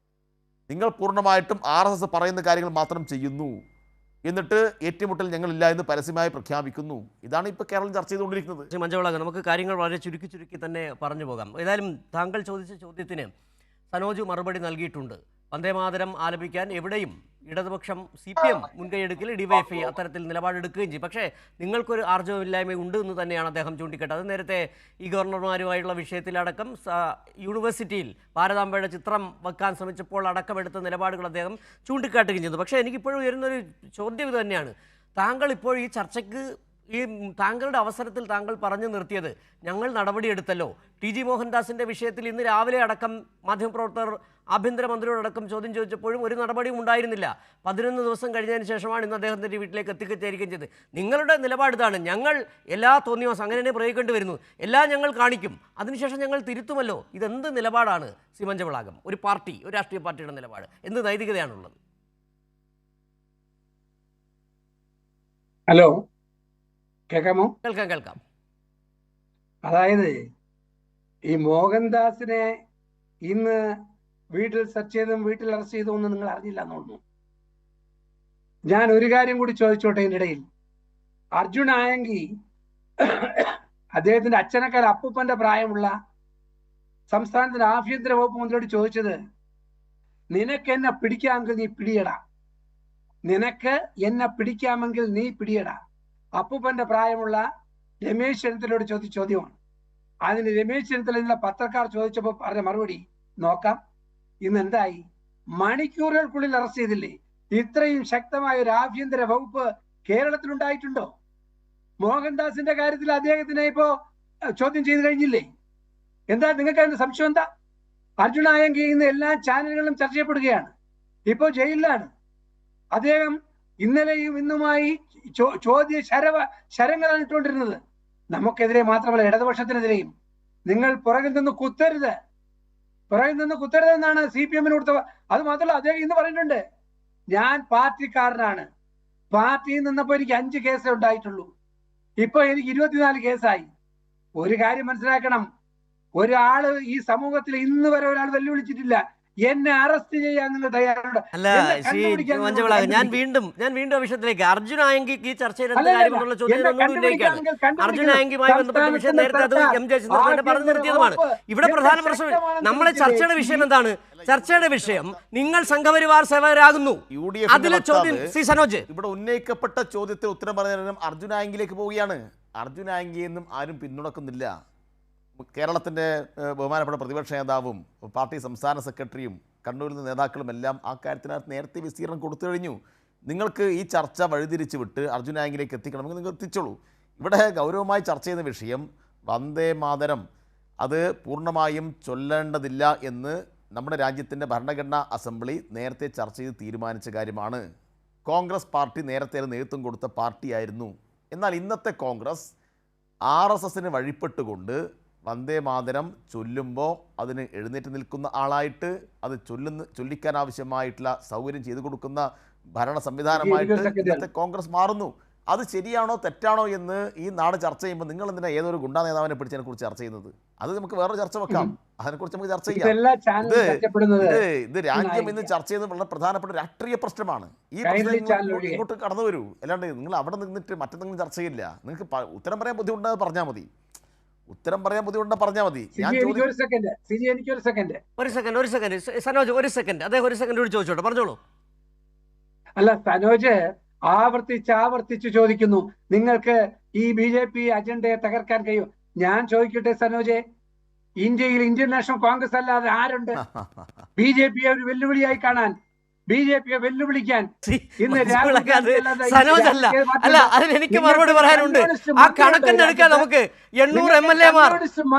നിങ്ങൾ പൂർണ്ണമായിട്ടും RSS പറയുന്ന കാര്യങ്ങൾ മാത്രം ചെയ്യുന്നു. എന്നിട്ട് ഏറ്റുമുട്ടൽ ഞങ്ങളില്ല എന്ന് പരസ്യമായി പ്രഖ്യാപിക്കുന്നു. ഇതാണ് ഇപ്പോൾ കേരളം ചർച്ച ചെയ്തുകൊണ്ടിരിക്കുന്നത്. ശ്രീ മഞ്ചവളകൻ, നമുക്ക് കാര്യങ്ങൾ വളരെ ചുരുക്കി തന്നെ പറഞ്ഞു പോകാം. ഏതായാലും താങ്കൾ ചോദിച്ച ചോദ്യത്തിന് സനോജ് മറുപടി നൽകിയിട്ടുണ്ട്. വന്ദേമാതരം ആലപിക്കാൻ എവിടെയും ഇടതുപക്ഷം CPM മുൻകൈയെടുക്കൽ, DYFI അത്തരത്തിൽ നിലപാടെടുക്കുകയും ചെയ്യും. പക്ഷേ നിങ്ങൾക്കൊരു ആർജവമില്ലായ്മ ഉണ്ട് എന്ന് തന്നെയാണ് അദ്ദേഹം ചൂണ്ടിക്കാട്ടത്. നേരത്തെ ഈ ഗവർണർമാരുമായുള്ള വിഷയത്തിലടക്കം യൂണിവേഴ്സിറ്റിയിൽ ഭാരതാംബയുടെ ചിത്രം വെക്കാൻ ശ്രമിച്ചപ്പോൾ അടക്കമെടുത്ത നിലപാടുകൾ അദ്ദേഹം ചൂണ്ടിക്കാട്ടുകയും ചെയ്തു. പക്ഷേ എനിക്കിപ്പോഴും വരുന്നൊരു ചോദ്യം ഇത് തന്നെയാണ്. താങ്കൾ ഇപ്പോൾ ഈ ചർച്ചയ്ക്ക് ഈ താങ്കളുടെ അവസരത്തിൽ താങ്കൾ പറഞ്ഞു നിർത്തിയത് ഞങ്ങൾ നടപടിയെടുത്തല്ലോ. TG മോഹൻദാസിൻ്റെ വിഷയത്തിൽ ഇന്ന് രാവിലെ അടക്കം മാധ്യമപ്രവർത്തകർ ആഭ്യന്തരമന്ത്രിയോടക്കം ചോദ്യം ചോദിച്ചപ്പോഴും ഒരു നടപടിയും ഉണ്ടായിരുന്നില്ല. 11 ദിവസം കഴിഞ്ഞതിന് ശേഷമാണ് ഇന്ന് അദ്ദേഹത്തിൻ്റെ വീട്ടിലേക്ക് എത്തിക്കുകയും ചെയ്തത്. നിങ്ങളുടെ നിലപാട് ഇതാണ്, ഞങ്ങൾ എല്ലാ തോന്നിയവാസം അങ്ങനെ തന്നെ പ്രയോഗിക്കേണ്ടി വരുന്നു, എല്ലാം ഞങ്ങൾ കാണിക്കും, അതിനുശേഷം ഞങ്ങൾ തിരുത്തുമല്ലോ. ഇതെന്ത് നിലപാടാണ് ശ്രീ മഞ്ചവളാകം? ഒരു പാർട്ടി, ഒരു രാഷ്ട്രീയ പാർട്ടിയുടെ നിലപാട് എന്ത് നൈതികതയാണുള്ളത്? ഹലോ, കേൾക്കാമോ? കേൾക്കാം. അതായത് ഈ മോഹൻദാസിനെ ഇന്ന് വീട്ടിൽ സെർച്ച് ചെയ്തും വീട്ടിൽ അറസ്റ്റ് ചെയ്തും ഒന്നും നിങ്ങൾ അറിഞ്ഞില്ല എന്ന് തോന്നുന്നു. ഞാൻ ഒരു കാര്യം കൂടി ചോദിച്ചോട്ടെ ഇതിൻ്റെ ഇടയിൽ. അർജുൻ ആയങ്കി അദ്ദേഹത്തിന്റെ അച്ഛനേക്കാൾ അപ്പൂപ്പന്റെ പ്രായമുള്ള സംസ്ഥാനത്തിന്റെ ആഭ്യന്തര വകുപ്പ് മന്ത്രിയോട് ചോദിച്ചത്, നിനക്ക് എന്നെ പിടിക്കാമെങ്കിൽ നീ പിടിയടാ, നിനക്ക് എന്നെ പിടിക്കാമെങ്കിൽ നീ പിടിയടാ. അപ്പൂപ്പന്റെ പ്രായമുള്ള രമേശ് ചെന്നിത്തലയോട് ചോദിച്ച ചോദ്യമാണ്. അതിന് രമേശ് ചെന്നിത്തല പത്രക്കാർ ചോദിച്ചപ്പോൾ പറഞ്ഞ മറുപടി നോക്കാം. ഇന്ന് എന്തായി? മണിക്കൂറുകൾക്കുള്ളിൽ അറസ്റ്റ് ചെയ്തില്ലേ? ഇത്രയും ശക്തമായ ഒരു ആഭ്യന്തര വകുപ്പ് കേരളത്തിലുണ്ടായിട്ടുണ്ടോ? മോഹൻദാസിന്റെ കാര്യത്തിൽ അദ്ദേഹത്തിനെ ഇപ്പോ ചോദ്യം ചെയ്ത് കഴിഞ്ഞില്ലേ? എന്താ നിങ്ങൾക്ക് അതിന്റെ സംശയം എന്താ? അർജുൻ ആയങ്കി ഇന്ന് എല്ലാ ചാനലുകളിലും ചർച്ച ചെയ്യപ്പെടുകയാണ്. ഇപ്പോ ജയിലിലാണ് അദ്ദേഹം. ഇന്നലെയും ഇന്നുമായി ശരങ്ങളാണ് ഇട്ടുകൊണ്ടിരുന്നത്. നമുക്കെതിരെ മാത്രമല്ല, ഇടതുപക്ഷത്തിനെതിരെയും. നിങ്ങൾ പുറകിൽ നിന്ന് കുത്തരുത്, പുറകിൽ നിന്ന് കുത്തരുതെന്നാണ് CPM കൊടുത്ത. അത് മാത്രമല്ല, അദ്ദേഹം ഇന്ന് പറഞ്ഞിട്ടുണ്ട്, ഞാൻ പാർട്ടിക്കാരനാണ്, പാർട്ടിയിൽ നിന്നപ്പോ എനിക്ക് 5 കേസേ ഉണ്ടായിട്ടുള്ളൂ, ഇപ്പൊ എനിക്ക് 24 കേസായി. ഒരു കാര്യം മനസ്സിലാക്കണം, ഒരാള് ഈ സമൂഹത്തിൽ ഇന്ന് വരെ ഒരാൾ വെല്ലുവിളിച്ചിട്ടില്ല എന്നെ അറസ്റ്റ് ചെയ്യാൻ നിങ്ങൾ തയ്യാറുണ്ട്. അല്ല ശ്രീ മഞ്ചവിളാകൻ, ഞാൻ വീണ്ടും ആ വിഷയത്തിലേക്ക്, അർജുൻ ആയങ്കിക്ക് ഈ ചർച്ചയിൽ എന്ത് കാര്യമെന്നുള്ള ചോദ്യം ഉന്നയിക്കുകയാണ്. അർജുൻ ആയങ്കിയുമായി ബന്ധപ്പെട്ട വിഷയം നേരത്തെ അത് M. ജയചന്ദ്രൻ തന്നെ പറഞ്ഞു നിർത്തിയതുമാണ്. ഇവിടെ പ്രധാന പ്രശ്നം, നമ്മളെ ചർച്ചയുടെ വിഷയം എന്താണ്? ചർച്ചയുടെ വിഷയം നിങ്ങൾ സംഘപരിവാർ സേവകരാകുന്നു. അതിലെ ചോദ്യം ശ്രീ സനോജ്, ഇവിടെ ഉന്നയിക്കപ്പെട്ട ചോദ്യത്തിന് ഉത്തരം പറഞ്ഞ അർജുൻ ആയങ്കിലേക്ക് പോവുകയാണ്. അർജുൻ ആയങ്കിയൊന്നും ആരും പിന്തുണക്കുന്നില്ല. കേരളത്തിൻ്റെ ബഹുമാനപ്പെട്ട പ്രതിപക്ഷ നേതാവും പാർട്ടി സംസ്ഥാന സെക്രട്ടറിയും കണ്ണൂരിൽ നിന്ന് നേതാക്കളും എല്ലാം ആ കാര്യത്തിനകത്ത് നേരത്തെ വിസ്തീർണം കൊടുത്തു കഴിഞ്ഞു. നിങ്ങൾക്ക് ഈ ചർച്ച വഴിതിരിച്ചു വിട്ട് അർജുൻ ആയങ്കിലേക്ക് എത്തിക്കണമെങ്കിൽ നിങ്ങൾ എത്തിച്ചോളൂ. ഇവിടെ ഗൗരവമായി ചർച്ച ചെയ്യുന്ന വിഷയം വന്ദേ മാതരം അത് പൂർണ്ണമായും ചൊല്ലേണ്ടതില്ല എന്ന് നമ്മുടെ രാജ്യത്തിൻ്റെ ഭരണഘടനാ അസംബ്ലി നേരത്തെ ചർച്ച ചെയ്ത് തീരുമാനിച്ച കാര്യമാണ്. കോൺഗ്രസ് പാർട്ടി നേരത്തെ നേതൃത്വം കൊടുത്ത പാർട്ടിയായിരുന്നു. എന്നാൽ ഇന്നത്തെ കോൺഗ്രസ് RSSന് വഴിപ്പെട്ടുകൊണ്ട് വന്ദേ മാതരം ചൊല്ലുമ്പോൾ അതിന് എഴുന്നേറ്റ് നിൽക്കുന്ന ആളായിട്ട്, അത് ചൊല്ലിക്കാൻ ആവശ്യമായിട്ടുള്ള സൗകര്യം ചെയ്തു കൊടുക്കുന്ന ഭരണ സംവിധാനമായിട്ട് ഇന്നത്തെ കോൺഗ്രസ് മാറുന്നു. അത് ശരിയാണോ തെറ്റാണോ എന്ന് ഈ നാട് ചർച്ച ചെയ്യുമ്പോൾ നിങ്ങൾ എന്തിനാ ഏതൊരു ഗുണ്ടാ നേതാവിനെ പിടിച്ചതിനെ കുറിച്ച് ചർച്ച ചെയ്യുന്നത്? അത് നമുക്ക് വേറെ ചർച്ച വെക്കാം, അതിനെക്കുറിച്ച് നമുക്ക് ചർച്ച ചെയ്യാം. ഇത് രാജ്യം ഇന്ന് ചർച്ച ചെയ്യുന്നത് വളരെ പ്രധാനപ്പെട്ട രാഷ്ട്രീയ പ്രശ്നമാണ്. ഈ പ്രശ്നം ഇങ്ങോട്ട് കടന്നു വരൂ, അല്ലാണ്ട് നിങ്ങൾ അവിടെ നിന്നിട്ട് മറ്റെന്തെങ്കിലും ചർച്ച ചെയ്യില്ല. നിങ്ങൾക്ക് ഉത്തരം പറയാൻ ബുദ്ധിമുട്ടുണ്ടെന്ന് പറഞ്ഞാൽ മതി, ഉത്തരം പറയാൻ ബുദ്ധിമുട്ടുണ്ടെന്ന് പറഞ്ഞാൽ മതി. ഒരു സെക്കൻഡ് സനോജ്, ഒരു സെക്കൻഡ് അദ്ദേഹം ഒരു സെക്കൻഡ് കൂടി ചോദിച്ചോട്ടെ, പറഞ്ഞോളൂ. അല്ല, സനോജ് ആവർത്തിച്ച് ചോദിക്കുന്നു, നിങ്ങൾക്ക് ഈ BJP അജണ്ടയെ തകർക്കാൻ കഴിയും? ഞാൻ ചോദിക്കട്ടെ സനോജെ, ഇന്ത്യയിൽ ഇന്ത്യൻ നാഷണൽ കോൺഗ്രസ് അല്ലാതെ ആരുണ്ട് BJPയെ ഒരു വെല്ലുവിളിയായി കാണാൻ, BJPയെ വെല്ലുവിളിക്കാൻ? സനോജ് അല്ല, അതിന് എനിക്ക് മറുപടി പറയാനുണ്ട്. ആ കണക്കിന്റെ എടുക്കാൻ നമുക്ക് 800 MLA-മാർ,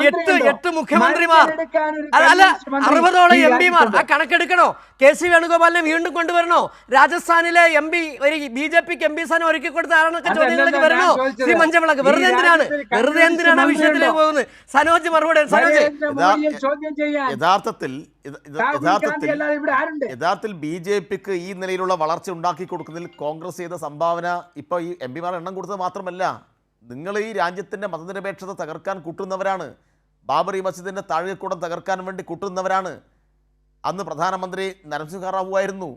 8 മുഖ്യമന്ത്രിമാർ, അല്ല 60ഓളം MP-മാർ, ആ കണക്കെടുക്കണോ? KC വേണുഗോപാലിനെ വീണ്ടും കൊണ്ടുവരണോ? രാജസ്ഥാനിലെ MP ഒരു BJPക്ക് MP സ്ഥാനം ഒരുക്കി കൊടുത്ത ആളെന്നൊക്കെ ചോദ്യങ്ങളിലേക്ക് വരണോ? ശ്രീ മഞ്ചവിളക്ക്, വെറുതെ എന്തിനാണ് ആ വിഷയത്തിലേക്ക് പോകുന്നത്? സനോജ് മറുപടി. സനോജ്, യഥാർത്ഥത്തിൽ BJPക്ക് ഈ നിലയിലുള്ള വളർച്ച ഉണ്ടാക്കി കൊടുക്കുന്നതിൽ കോൺഗ്രസ് ചെയ്ത സംഭാവന ഇപ്പോൾ ഈ MP-മാർ എണ്ണം കൊടുത്തത് മാത്രമല്ല, നിങ്ങൾ ഈ രാജ്യത്തിൻ്റെ മതനിരപേക്ഷത തകർക്കാൻ കൂട്ടുന്നവരാണ്. ബാബറി മസ്ജിദിൻ്റെ താഴികക്കുടം തകർക്കാൻ വേണ്ടി കൂട്ടുന്നവരാണ്. അന്ന് പ്രധാനമന്ത്രി നരസിംഹ റാവു ആയിരുന്നു.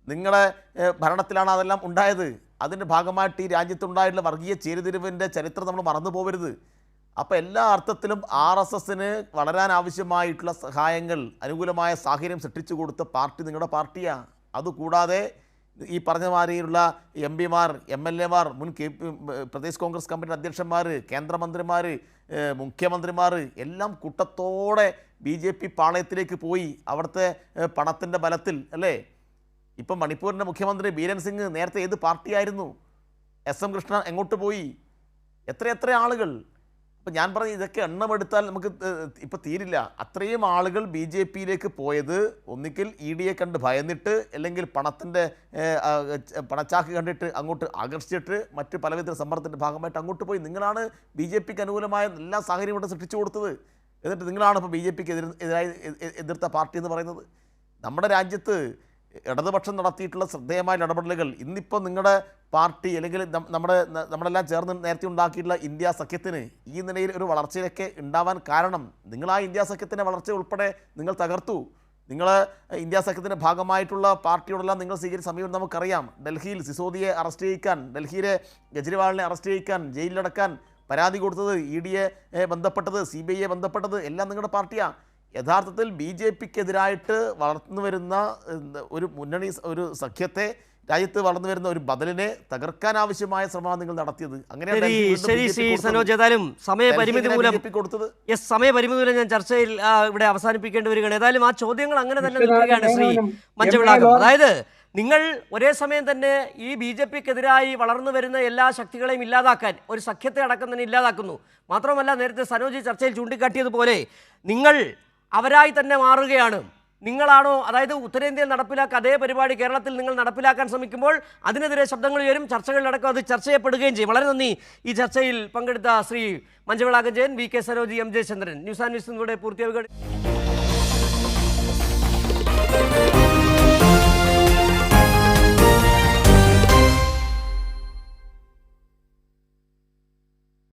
നിങ്ങളുടെ ഭരണത്തിലാണ് അതെല്ലാം ഉണ്ടായത്. അതിൻ്റെ ഭാഗമായിട്ട് ഈ രാജ്യത്തുണ്ടായിട്ടുള്ള വർഗീയ ചേരിതിരിവിൻ്റെ ചരിത്രം നമ്മൾ മറന്നു പോകരുത്. അപ്പോൾ എല്ലാ അർത്ഥത്തിലും RSSന് വളരാൻ ആവശ്യമായിട്ടുള്ള സഹായങ്ങൾ, അനുകൂലമായ സാഹചര്യം സൃഷ്ടിച്ചു കൊടുത്ത പാർട്ടി നിങ്ങളുടെ പാർട്ടിയാണ്. അതുകൂടാതെ ഈ പറഞ്ഞ മാതിരിയുള്ള MP-മാർ, MLA-മാർ, മുൻ പ്രദേശ് കോൺഗ്രസ് കമ്മിറ്റി അധ്യക്ഷന്മാർ, കേന്ദ്രമന്ത്രിമാർ, മുഖ്യമന്ത്രിമാർ എല്ലാം കൂട്ടത്തോടെ BJP പാളയത്തിലേക്ക് പോയി. അവിടുത്തെ പണത്തിൻ്റെ ബലത്തിൽ അല്ലേ? ഇപ്പം മണിപ്പൂരിൻ്റെ മുഖ്യമന്ത്രി ബീരൻ സിംഗ് നേരത്തെ ഏത് പാർട്ടിയായിരുന്നു? SM കൃഷ്ണ എങ്ങോട്ട് പോയി? എത്ര ആളുകൾ? അപ്പം ഞാൻ പറഞ്ഞ ഇതൊക്കെ എണ്ണമെടുത്താൽ നമുക്ക് ഇപ്പം തീരില്ല. അത്രയും ആളുകൾ BJPയിലേക്ക് പോയത് ഒന്നിക്കൽ EDയെ കണ്ട് ഭയന്നിട്ട്, അല്ലെങ്കിൽ പണത്തിൻ്റെ പണച്ചാക്ക് കണ്ടിട്ട് അങ്ങോട്ട് ആകർഷിച്ചിട്ട്, മറ്റ് പലവിധ സമ്മർദ്ദത്തിൻ്റെ ഭാഗമായിട്ട് അങ്ങോട്ട് പോയി. നിങ്ങളാണ് BJPക്ക് അനുകൂലമായ എല്ലാ സാഹചര്യവും ഇവിടെ സൃഷ്ടിച്ചു കൊടുത്തത്. എന്നിട്ട് നിങ്ങളാണ് ഇപ്പോൾ BJPക്ക് എതിരായി എതിർത്ത പാർട്ടി എന്ന് പറയുന്നത്. നമ്മുടെ രാജ്യത്ത് ഇടതുപക്ഷം നടത്തിയിട്ടുള്ള ശ്രദ്ധേയമായ ഇടപെടലുകൾ ഇന്നിപ്പോൾ നിങ്ങളുടെ പാർട്ടി അല്ലെങ്കിൽ നമ്മളെല്ലാം ചേർന്ന് നേരത്തെ ഉണ്ടാക്കിയിട്ടുള്ള ഇന്ത്യ സഖ്യത്തിന് ഈ നിലയിൽ ഒരു വളർച്ചയൊക്കെ ഉണ്ടാവാൻ കാരണം നിങ്ങൾ ആ ഇന്ത്യ സഖ്യത്തിൻ്റെ വളർച്ച ഉൾപ്പെടെ നിങ്ങൾ തകർത്തു. നിങ്ങൾ ഇന്ത്യ സഖ്യത്തിൻ്റെ ഭാഗമായിട്ടുള്ള പാർട്ടിയോടെല്ലാം നിങ്ങൾ സ്വീകരിച്ച സമയം നമുക്കറിയാം. ഡൽഹിയിൽ സിസോദിയെ അറസ്റ്റ് ചെയ്യിക്കാൻ, ഡൽഹിയിലെ കെജ്രിവാളിനെ അറസ്റ്റ് ചെയ്യിക്കാൻ, ജയിലിലടക്കാൻ പരാതി കൊടുത്തത്, EDയെ ബന്ധപ്പെട്ടത്, CBIയെ ബന്ധപ്പെട്ടത് എല്ലാം നിങ്ങളുടെ പാർട്ടിയാണ്. യഥാർത്ഥത്തിൽ BJPക്കെതിരായിട്ട് വളർന്നു വരുന്ന ഒരു മുന്നണി, ഒരു സഖ്യത്തെ, രാജ്യത്ത് വളർന്നു വരുന്ന ഒരു ബദലിനെ തകർക്കാൻ ആവശ്യമായ ശ്രമമാണ് നിങ്ങൾ നടത്തിയത്. അങ്ങനെയാണ് സമയപരിമിതി മൂലം ഞാൻ ചർച്ചയിൽ ഇവിടെ അവസാനിപ്പിക്കേണ്ടി വരികയാണ്. ഏതായാലും ആ ചോദ്യങ്ങൾ അങ്ങനെ തന്നെ നിൽക്കുകയാണ് ശ്രീ മഞ്ചവിളാകം. അതായത് നിങ്ങൾ ഒരേ സമയം തന്നെ ഈ BJP-ക്കെതിരായി വളർന്നു വരുന്ന എല്ലാ ശക്തികളെയും ഇല്ലാതാക്കാൻ ഒരു സഖ്യത്തെ അടക്കം തന്നെ ഇല്ലാതാക്കുന്നു. മാത്രമല്ല, നേരത്തെ സനോജ് ചർച്ചയിൽ ചൂണ്ടിക്കാട്ടിയതുപോലെ നിങ്ങൾ അവരായി തന്നെ മാറുകയാണ്. നിങ്ങളാണോ, അതായത് ഉത്തരേന്ത്യയിൽ നടപ്പിലാക്കുക അതേ പരിപാടി കേരളത്തിൽ നിങ്ങൾ നടപ്പിലാക്കാൻ ശ്രമിക്കുമ്പോൾ അതിനെതിരെ ശബ്ദങ്ങൾ ഉയരും, ചർച്ചകളിലടക്കം അത് ചർച്ച ചെയ്യപ്പെടുകയും ചെയ്യും. വളരെ നന്ദി ഈ ചർച്ചയിൽ പങ്കെടുത്ത Shri Manjula Gajayan, VK Saroj, M. Jayachandran. News and news പൂർത്തിയാവുക.